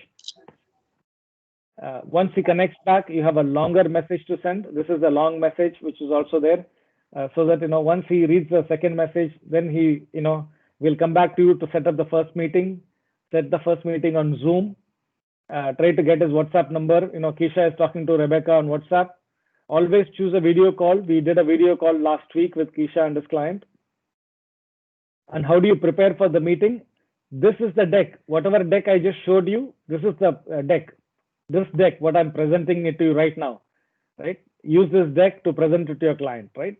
Once he connects back, you have a longer message to send. This is a long message, which is also there. So that, once he reads the second message, then he, will come back to you to set up the first meeting. Set the first meeting on Zoom. Try to get his WhatsApp number. Kesha is talking to Rebecca on WhatsApp. Always choose a video call. We did a video call last week with Kesha and his client. And how do you prepare for the meeting? This is the deck. Whatever deck I just showed you, this is the deck. This deck, what I'm presenting it to you right now, right? Use this deck to present it to your client, right?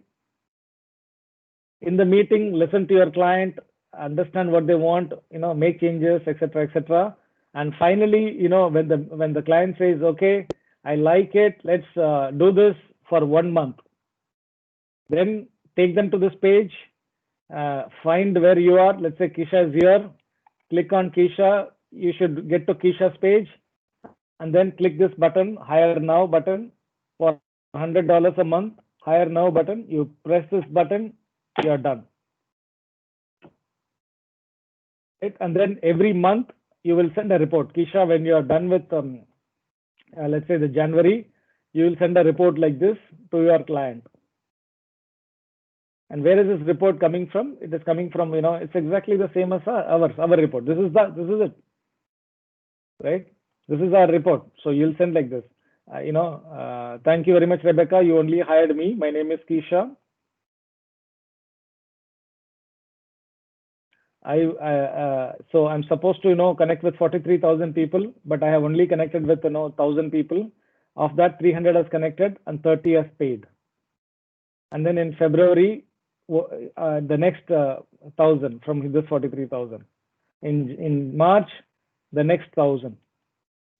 In the meeting, listen to your client, understand what they want, make changes, etc., etc. And finally, when the client says, okay, I like it, let's do this for 1 month. Then take them to this page, find where you are. Let's say Kesha is here. Click on Kesha. You should get to Kesha's page, and then click this button, Hire Now button, for $100 a month. Hire Now button. You press this button, you're done. Right? And then every month you will send a report. Kesha, when you are done with, let's say the January, you will send a report like this to your client. And where is this report coming from? It is coming from, it's exactly the same as our report. This is it, right? This is our report. So you'll send like this. Thank you very much, Rebecca. You only hired me. My name is Kesha. So I'm supposed to, connect with 43,000 people, but I have only connected with, 1,000 people. Of that, 300 has connected and 30 has paid. And then in February, the next 1,000 from this 43,000. In March, the next 1,000.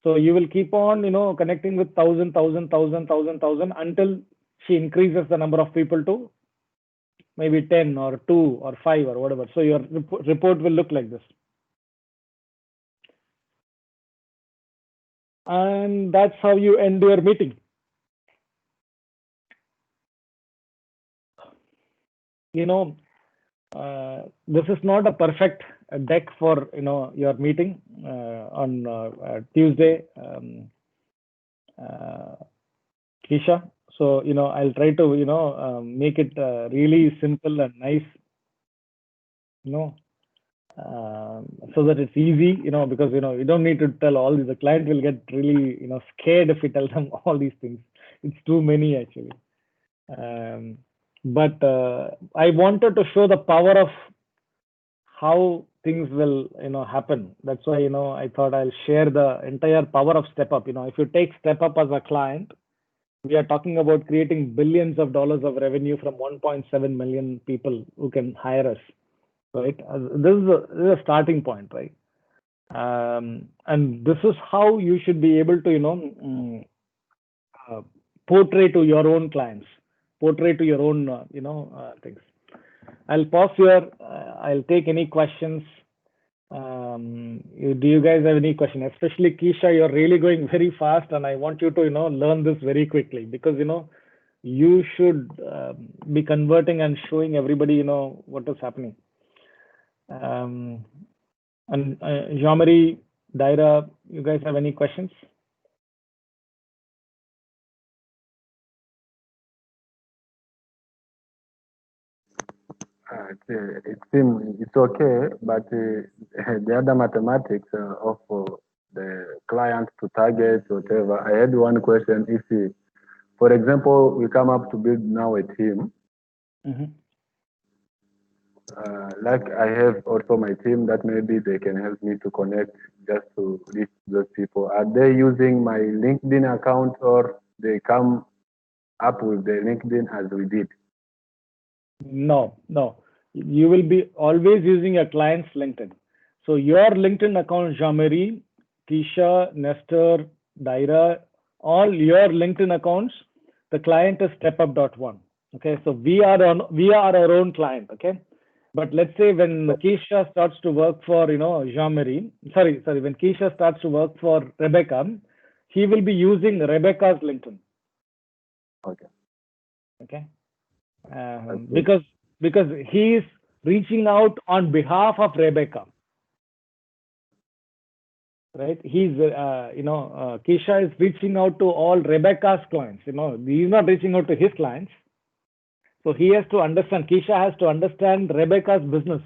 So you will keep on, connecting with 1,000, 1,000, 1,000, 1,000, 1,000 until she increases the number of people to maybe 10 or 2 or 5 or whatever. So your report will look like this. And that's how you end your meeting. This is not a perfect deck for your meeting on Tuesday, Kisha. So I'll try to make it really simple and nice, so that it's easy, because you don't need to tell all these. The client will get really scared if we tell them all these things. It's too many actually. But I wanted to show the power of how things will happen. That's why I thought I'll share the entire power of StepUp. If you take StepUp as a client, we are talking about creating billions of dollars of revenue from 1.7 million people who can hire us, right? This is a starting point, right? And this is how you should be able to portray to your own clients, portray to your own things. I'll pause here. I'll take any questions. Do you guys have any question? Especially Kisha, you're really going very fast, and I want you to learn this very quickly, because you should be converting and showing everybody what is happening. And Jean-Marie, Daira, you guys have any questions? It seems it's okay, but the other mathematics of the client to target, whatever. I had one question. If, for example, we come up to build now a team, like I have also my team that maybe they can help me to connect just to reach those people. Are they using my LinkedIn account, or they come up with the LinkedIn as we did? No. You will be always using your client's LinkedIn. So your LinkedIn account, Jean-Marie, Kisha, Nestor, Daira, all your LinkedIn accounts, the client is StepUp.one. Okay, so we are our own client. Okay, but let's say when Kisha starts to work for Jean-Marie, sorry, when Kisha starts to work for Rebecca, he will be using Rebecca's LinkedIn. Okay. Because he is reaching out on behalf of Rebecca, right? He's Kisha is reaching out to all Rebecca's clients. He's not reaching out to his clients. So he has to understand. Kisha has to understand Rebecca's business,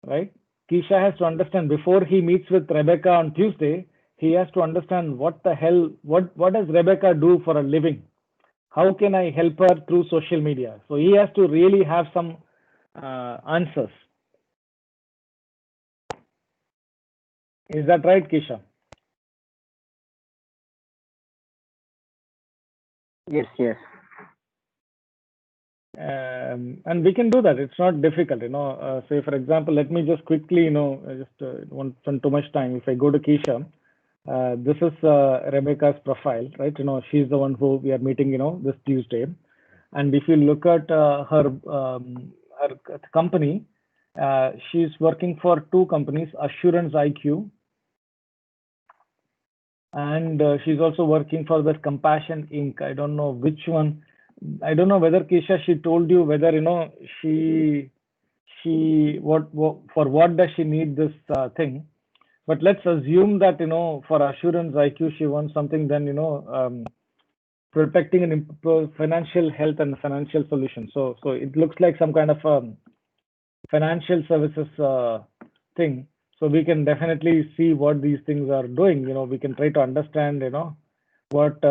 right? Kisha has to understand before he meets with Rebecca on Tuesday. He has to understand what does Rebecca do for a living. How can I help her through social media? So he has to really have some answers. Is that right, Kisha? Yes. And we can do that. It's not difficult, Say, for example, let me just quickly, just won't spend too much time. If I go to Kisha, this is Rebecca's profile, right? She's the one who we are meeting, this Tuesday. And if you look at her company, she's working for two companies, Assurance IQ, and she's also working for the Compassion Inc. I don't know which one. I don't know whether Kisha, she told you whether she for what does she need this thing. But let's assume that for Assurance IQ she wants something, then protecting and improve financial health and financial solutions. So it looks like some kind of financial services thing. So we can definitely see what these things are doing. We can try to understand what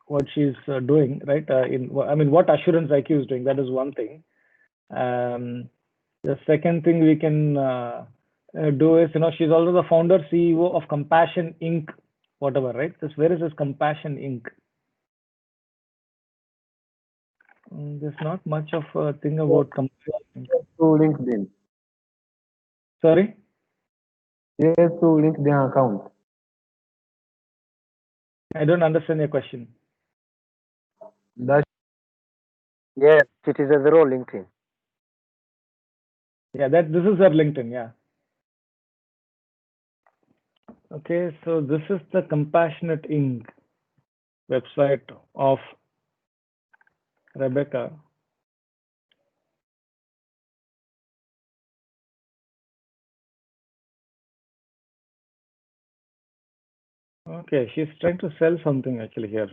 what she's doing, right? I mean, what Assurance IQ is doing. That is one thing. The second thing we can do is, she's also the founder, CEO of Compassion Inc. Whatever, right? Where is this Compassion Inc.? There's not much of a thing about Compassion Inc. Through LinkedIn. Sorry? Yes, through LinkedIn account. I don't understand your question. That Yes, it is a zero LinkedIn. Yeah, this is her LinkedIn, yeah. Okay, so this is the Compassionate Inc. website of Rebecca. Okay, she's trying to sell something actually here.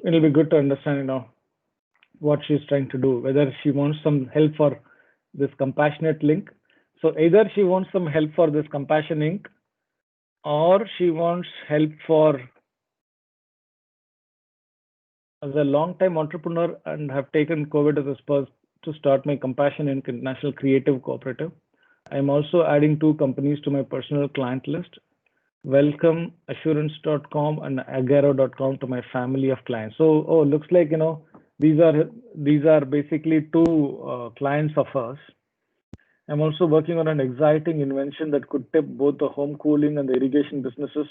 It'll be good to understand, what she's trying to do, whether she wants some help for this Compassionate link. So either she wants some help for this Compassion Inc. or she wants help for, as a long-time entrepreneur and have taken COVID as a spur to start my Compassion Inc. International Creative Cooperative. I'm also adding 2 companies to my personal client list. Welcome Assurance.com and Agaro.com to my family of clients. So, looks like, these are basically 2 clients of ours. I'm also working on an exciting invention that could tip both the home cooling and the irrigation businesses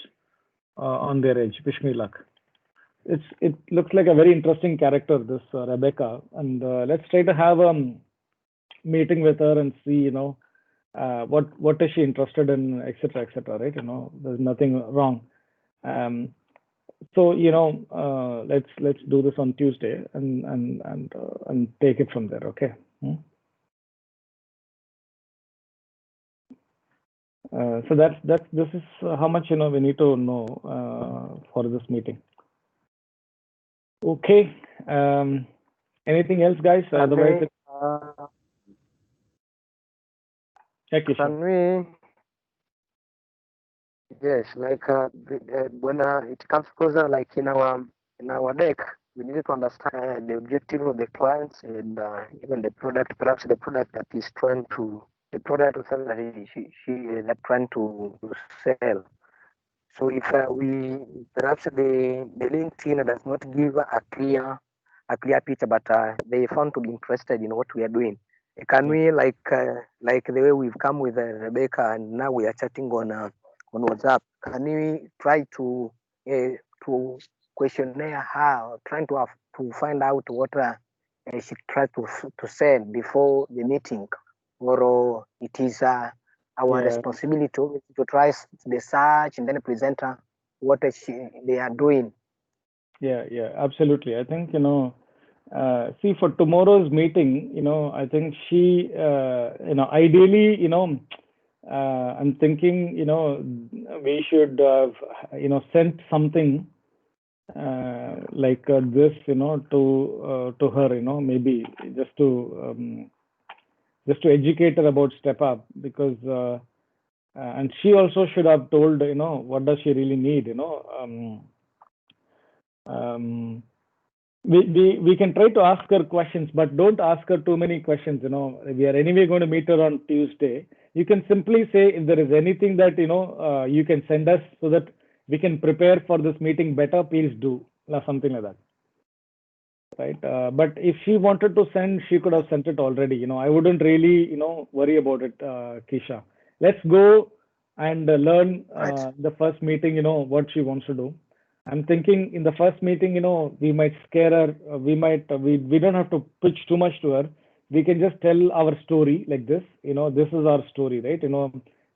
on their edge. Wish me luck. It looks like a very interesting character, this Rebecca, and let's try to have a meeting with her and see, what is she interested in, etc., right? There's nothing wrong. So let's do this on Tuesday and take it from there. Okay. So this is how much we need to know for this meeting. Okay. Anything else, guys? Otherwise, Can we? Yes, like when it comes closer, like in our deck, we need to understand the objective of the clients and even the product, perhaps the product that is trying to, the product or something that she is trying to sell. So if we perhaps the LinkedIn does not give a clear picture, but they found to be interested in what we are doing. Can we like the way we've come with Rebecca and now we are chatting on WhatsApp? Can we try to questionnaire her, trying to find out what she tried to sell before the meeting, or it is our responsibility to try the search and then present her what they are doing. Yeah, absolutely. I think see, for tomorrow's meeting, I think she, ideally, I'm thinking, we should have, sent something like this, to her, maybe just to educate her about Step Up, because and she also should have told, what does she really need, we can try to ask her questions, but don't ask her too many questions. We are anyway going to meet her on Tuesday. You can simply say if there is anything that you can send us so that we can prepare for this meeting better, please do, something like that, right? But if she wanted to send, she could have sent it already. I wouldn't really worry about it, Kisha. Let's go and learn the first meeting, what she wants to do. I'm thinking in the first meeting, we might scare her. We don't have to pitch too much to her. We can just tell our story like this. This is our story, right?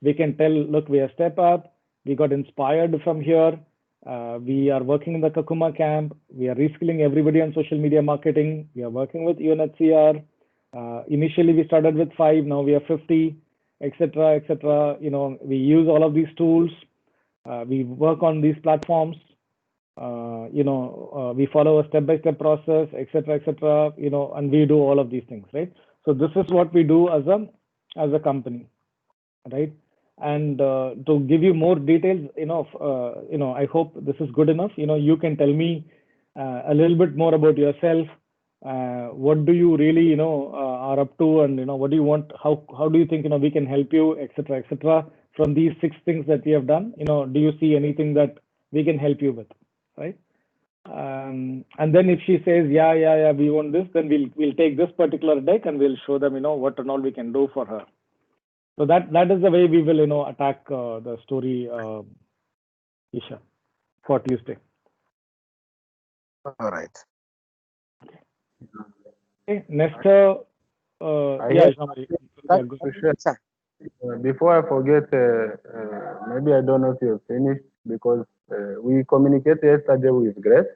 We can tell, look, we are Step Up. We got inspired from here. We are working in the Kakuma camp. We are reskilling everybody on social media marketing. We are working with UNHCR. Initially, we started with 5, now we have 50, etc., etc. You know, we use all of these tools. We work on these platforms. You know, we follow a step-by-step process, etc., etc. You know, and we do all of these things, right? So this is what we do as a company, right? And to give you more details, you know, I hope this is good enough. You know, you can tell me a little bit more about yourself. What do you really, you know, are up to, and you know, what do you want? How do you think, you know, we can help you, etc., etc. From these 6 things that we have done, you know, do you see anything that we can help you with, right? And then if she says, yeah, we want this, then we'll take this particular deck and we'll show them, you know, what and all we can do for her. So that is the way we will, you know, attack the story, Isha, for Tuesday. All right. Okay, next, yeah, Jean-Marie. Yeah, go ahead. Before I forget, maybe I don't know if you've finished, because we communicated yesterday with Grace.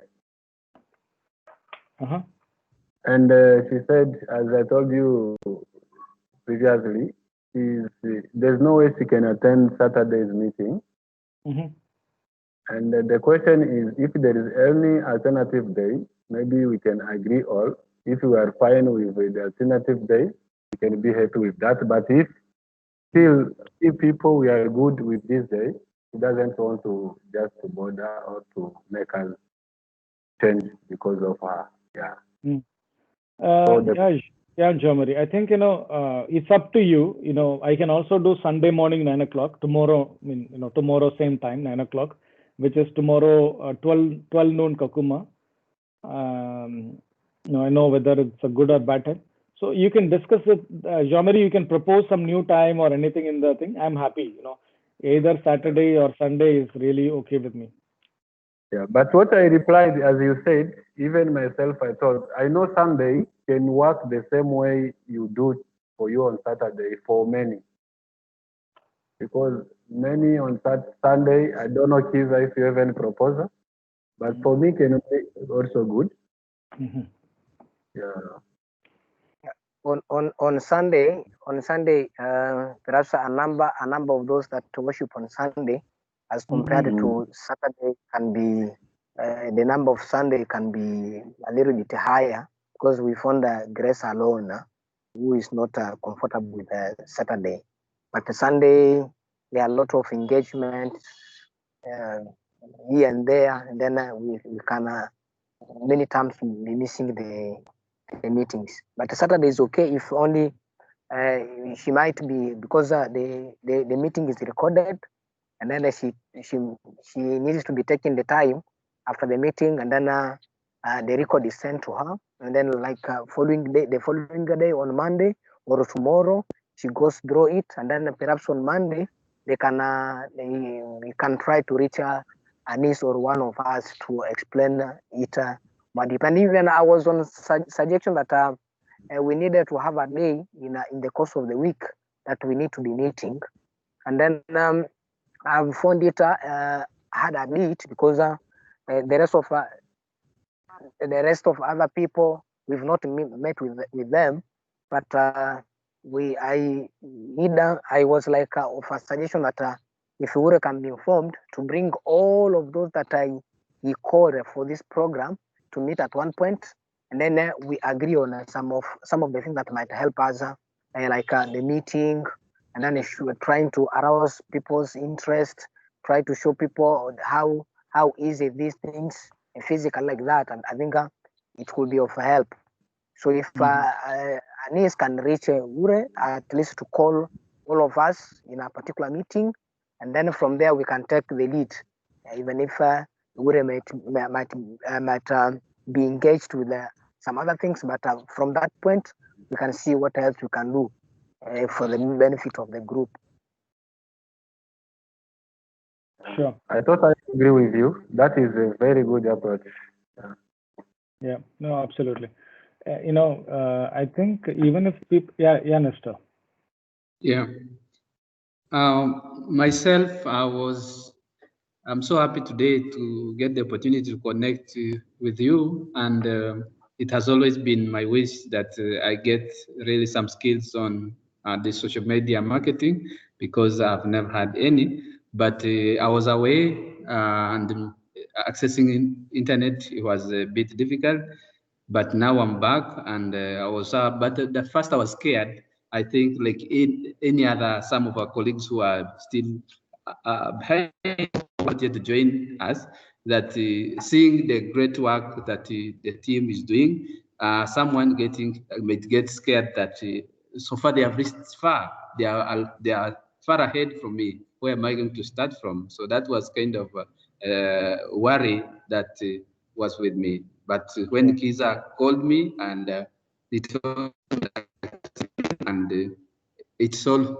And she said, as I told you previously, there's no way she can attend Saturday's meeting. And the question is, if there is any alternative day, maybe we can agree all. If we are fine with the alternative day, we can be happy with that. But if still, if people we are good with this day, he doesn't want to just to bother or to make us change because of her. Yeah, Jean-Marie, I think, you know, it's up to you. You know, I can also do Sunday morning 9 o'clock tomorrow. I mean, you know, tomorrow same time 9 o'clock, which is tomorrow 12 noon Kakuma. You know, I know whether it's a good or bad time. So you can discuss with Jean-Marie. You can propose some new time or anything in the thing. I'm happy. You know, either Saturday or Sunday is really okay with me. Yeah, but what I replied, as you said, even myself, I thought, I know Sunday can work the same way you do for you on Saturday for many. Because many on Sunday, I don't know, Kiva, if you have any proposal, but for me, can be also good. Yeah. On Sunday, perhaps a number of those that worship on Sunday, as compared to Saturday, can be the number of Sunday can be a little bit higher, because we found Grace alone who is not comfortable with Saturday. But Sunday, there are a lot of engagements here and there, and then we can many times be missing the meetings. But Saturday is okay if only she might be, because the meeting is recorded, and then she needs to be taking the time after the meeting, and then the record is sent to her, and then like the following day on Monday or tomorrow, she goes through it, and then perhaps on Monday they can try to reach Anis or one of us to explain it. But even I was on suggestion that we needed to have a day in the course of the week that we need to be meeting, and then I've found it hard a bit, because the rest of other people, we've not met with them, but I was like of a suggestion that if Ure can be informed to bring all of those that he called for this program to meet at one point, and then we agree on some of the things that might help us, like the meeting, and then if we're trying to arouse people's interest, try to show people how easy these things physical like that, and I think it could be of help. So if Anis can reach Ure, at least to call all of us in a particular meeting, and then from there we can take the lead, even if Ure might be engaged with some other things, but from that point we can see what else we can do for the benefit of the group. Sure. I totally agree with you. That is a very good approach. Yeah, no, absolutely. You know, I think even if people, Nestor. Yeah. Myself, I'm so happy today to get the opportunity to connect with you, and it has always been my wish that I get really some skills on the social media marketing, because I've never had any. But I was away, and accessing internet, it was a bit difficult. But now I'm back, and I was. But at first I was scared. I think, like any other, some of our colleagues who are still wanted to join us, that seeing the great work that the team is doing, someone might get scared that so far they have reached far. They are far ahead from me. Where am I going to start from? So that was kind of worry that was with me. But when Kiza called me and he told me, and it's all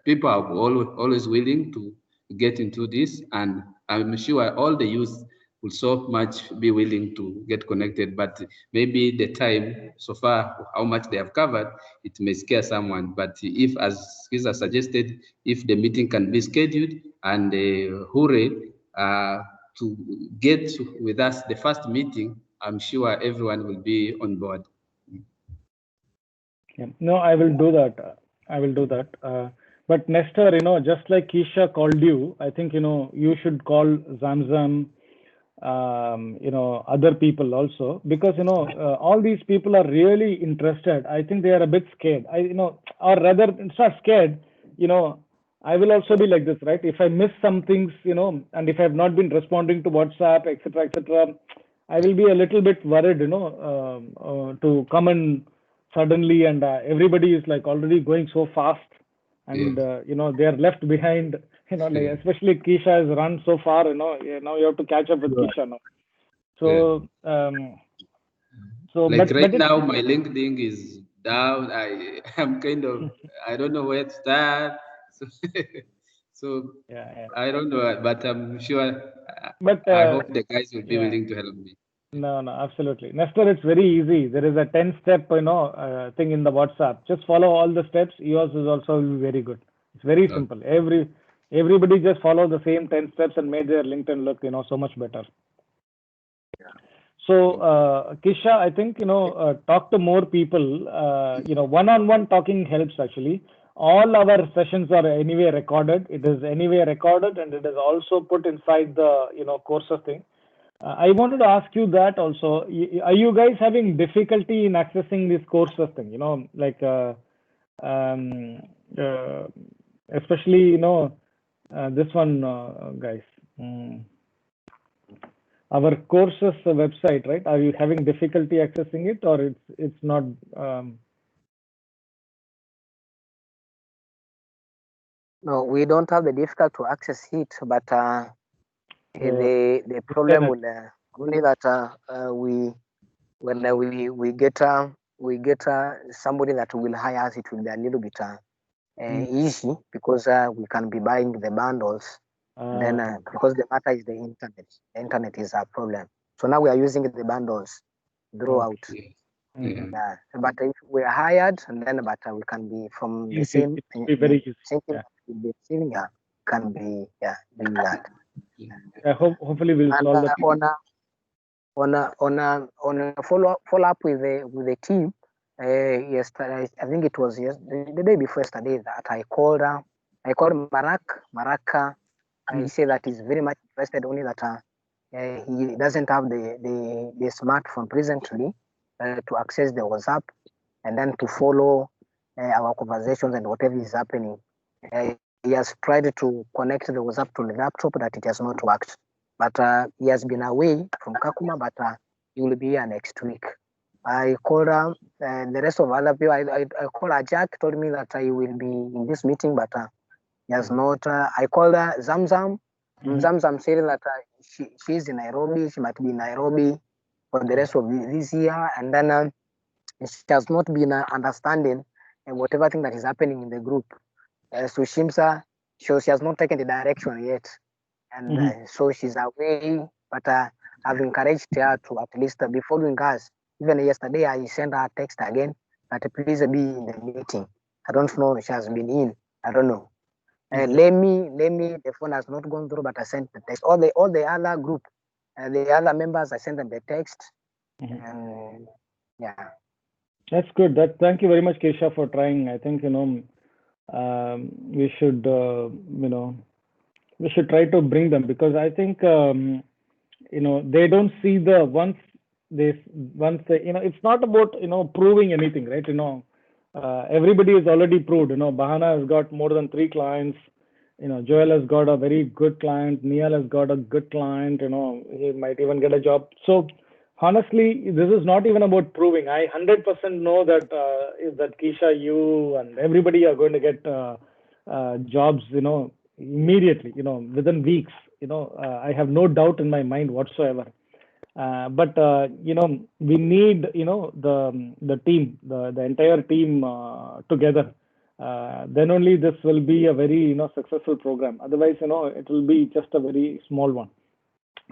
people are always willing to get into this, and I'm sure all the youth will so much be willing to get connected. But maybe the time so far, how much they have covered, it may scare someone. But if, as Kiza suggested, if the meeting can be scheduled, and Hure to get with us the first meeting, I'm sure everyone will be on board. Yeah. No, I will do that. I will do that. But Nestor, just like Keisha called you, I think, you should call Zamzam, other people also, because, all these people are really interested. I think they are a bit scared. Or rather, it's not scared, I will also be like this, right? If I miss some things, and if I have not been responding to WhatsApp, etc., I will be a little bit worried, to come and suddenly, and everybody is like already going so fast, and they are left behind. Like, especially Keisha has run so far. Now you have to catch up with Keisha now. So, like but right it's, now, my LinkedIn is down. I am kind of, I don't know where to start. So, so yeah. I don't know, but I'm sure. But I hope the guys will be yeah. willing to help me. No, absolutely. Nestor, it's very easy. There is a 10-step, thing in the WhatsApp. Just follow all the steps. Yours is also will be very good. It's very simple. Everybody just follow the same 10 steps and made their LinkedIn look, so much better. So, Kisha, I think, talk to more people. One-on-one talking helps actually. All our sessions are anyway recorded. It is anyway recorded, and it is also put inside the, courses thing. I wanted to ask you that also. Are you guys having difficulty in accessing this courses thing? Like, especially, this one, guys. Our courses website, right? Are you having difficulty accessing it, or it's not? No, we don't have the difficult to access it, but the problem will only that when we get somebody that will hire us, it will be a little bit easy, because we can be buying the bundles. Then because the matter is the internet is a problem. So now we are using the bundles throughout. Yeah. But if we are hired, and then we can be from the same thing that we'll be receiving, can be doing that. Hopefully we'll solve that. On a follow up with the team. Yesterday, I think it was the day before yesterday, that I called Maraka. I say that he's very much interested, only that he doesn't have the smartphone presently to access the WhatsApp and then to follow our conversations and whatever is happening. He has tried to connect the WhatsApp to the laptop, that it has not worked. But he has been away from Kakuma, but he will be here next week. I called the rest of other people. I called Jack, told me that I will be in this meeting, but he has not. I called Zamzam. Zamzam said that she's in Nairobi. She might be in Nairobi for the rest of this year, and then she has not been understanding whatever thing that is happening in the group. So Shimsa, she has not taken the direction yet, and so she's away. But I've encouraged her to at least be following us. Even yesterday, I sent her a text again that please be in the meeting. I don't know, she has been in. I don't know. Lemmy, the phone has not gone through, but I sent the text. All the other group, the other members, I sent them the text. And Yeah. That's good. Thank you very much, Kesha, for trying. I think we should we should try to bring them, because I think they don't see the once they it's not about proving anything, right? Everybody is already proved. Bahana has got more than 3 clients. Joel has got a very good client. Neil has got a good client. He might even get a job. So honestly, this is not even about proving. I 100% know that that Kesha, you and everybody are going to get jobs, immediately, within weeks. I have no doubt in my mind whatsoever. But we need the team, the entire team together. Then only this will be a very successful program. Otherwise, it will be just a very small one.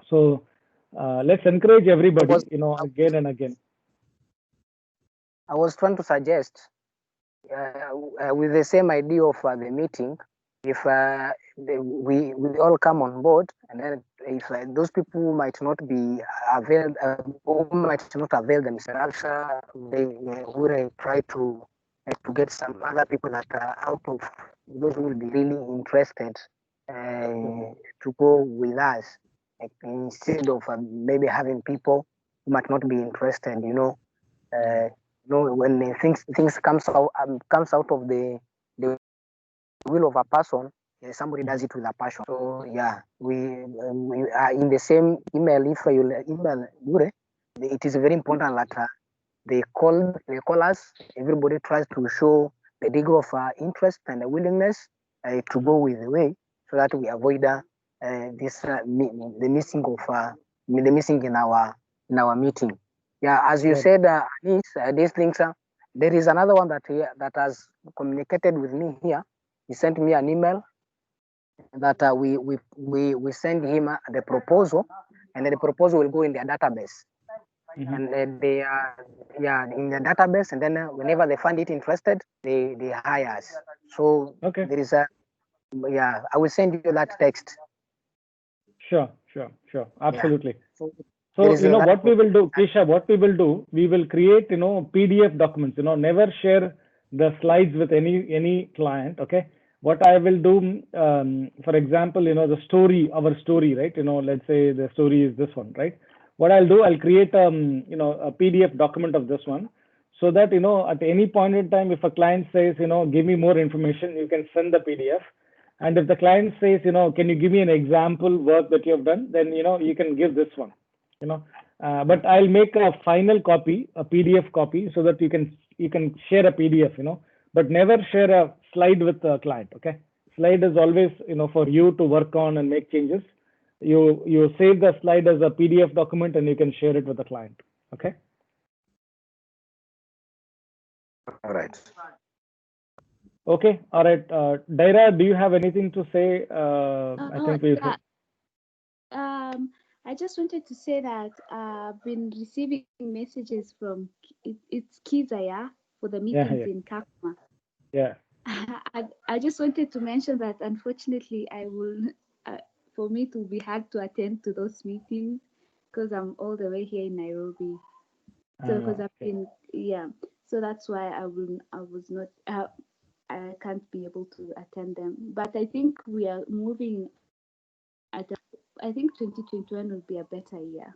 So let's encourage everybody, again and again. I was trying to suggest, with the same idea of the meeting, if we all come on board, and then if those people who might not be availed, who might not avail themselves, they will try to get some other people that are out of those who will be really interested to go with us, instead of maybe having people who might not be interested. When things comes out of the will of a person, somebody does it with a passion. So yeah, we are in the same email. If you email Gure, it is very important that they call us. Everybody tries to show the degree of interest and the willingness to go with the way, so that we avoid the missing in our meeting. Yeah, as you said, these things. There is another one that has communicated with me here. He sent me an email that we send him the proposal, and then the proposal will go in their database. And they are in the database, and then whenever they find it interested, they hire us. So there is I will send you that text. Sure, absolutely. Yeah. So what we will do, Kesha, we will create PDF documents. Never share the slides with any client. Okay. What I will do, for example, our story, right? Let's say the story is this one, right? What I'll do, I'll create a PDF document of this one, so that at any point in time, if a client says give me more information, you can send the PDF. And if the client says can you give me an example work that you have done, then you can give this one. But I'll make a final copy, a PDF copy, so that you can share a PDF, but never share a slide with the client. Okay, slide is always for you to work on and make changes. You save the slide as a PDF document, and you can share it with the client. Okay. All right. Okay. All right. Daira, do you have anything to say? I think we. I just wanted to say that I've been receiving messages from it's Kizaya for the meetings in Kakuma. Yeah. I just wanted to mention that unfortunately I will, for me to be hard to attend to those meetings, because I'm all the way here in Nairobi. So because I've been so that's why I can't be able to attend them. But I think we are moving I think 2021 will be a better year.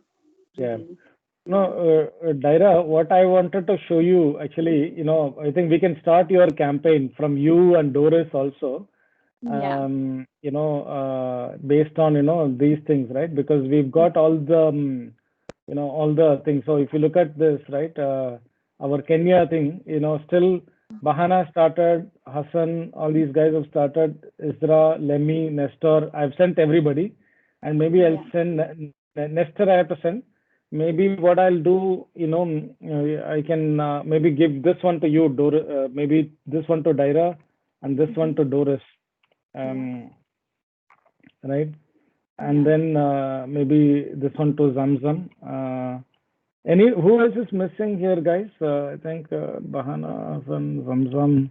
Really. No, Daira, what I wanted to show you, actually, I think we can start your campaign from you and Doris also. Based on these things, right? Because we've got all the all the things. So if you look at this, right, our Kenya thing, still Bahana started, Hassan, all these guys have started, Isra, Lemmy, Nestor. I've sent everybody, and maybe I'll send Nestor. I have to send. Maybe what I'll do, I can maybe give this one to you, Doris, maybe this one to Daira, and this one to Doris. Right, and then maybe this one to Zamzam. Who else is missing here, guys? I think Bahana and Zamzam.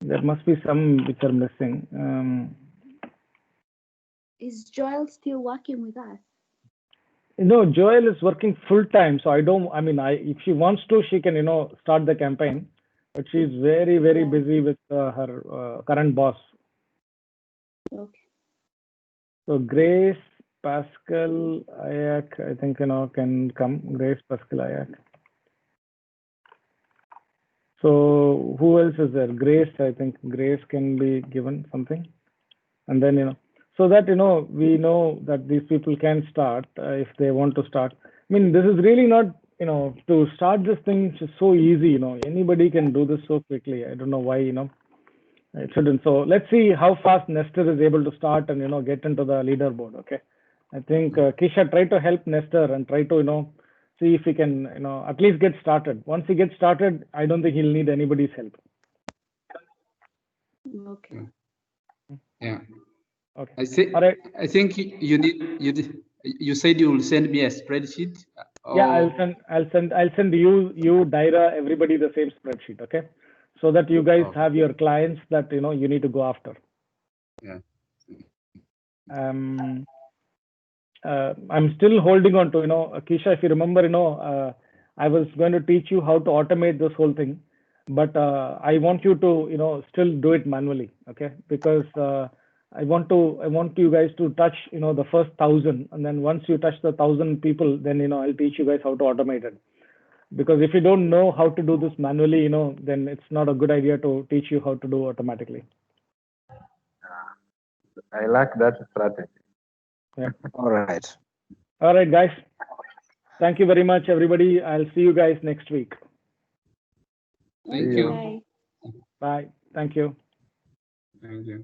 There must be some which are missing. Is Joel still working with us? Joel is working full time, so if she wants to, she can, start the campaign, but she's very, very busy with her current boss. Okay. So Grace, Pascal, Ayak, I think, can come. Grace, Pascal, Ayak. So who else is there? Grace, I think Grace can be given something. And then, so that, we know that these people can start if they want to start. I mean, this is really not, to start this thing is so easy, anybody can do this so quickly. I don't know why, it shouldn't. So let's see how fast Nestor is able to start and, get into the leaderboard. Okay. I think Kisha, try to help Nestor and try to, see if he can, at least get started. Once he gets started, I don't think he'll need anybody's help. Okay. Yeah. Okay. All right. I think you said you will send me a spreadsheet. Yeah, I'll send you Daira, everybody the same spreadsheet, okay? So that you guys have your clients that you need to go after. Yeah. I'm still holding on to Kisha, if you remember, I was going to teach you how to automate this whole thing, but I want you to still do it manually, okay? Because I want you guys to touch the first 1,000, and then once you touch the 1,000 people, then I'll teach you guys how to automate it. Because if you don't know how to do this manually, then it's not a good idea to teach you how to do automatically. I like that strategy. Yeah. All right. All right, guys. Thank you very much, everybody. I'll see you guys next week. Thank you. Bye. Bye. Thank you. Thank you.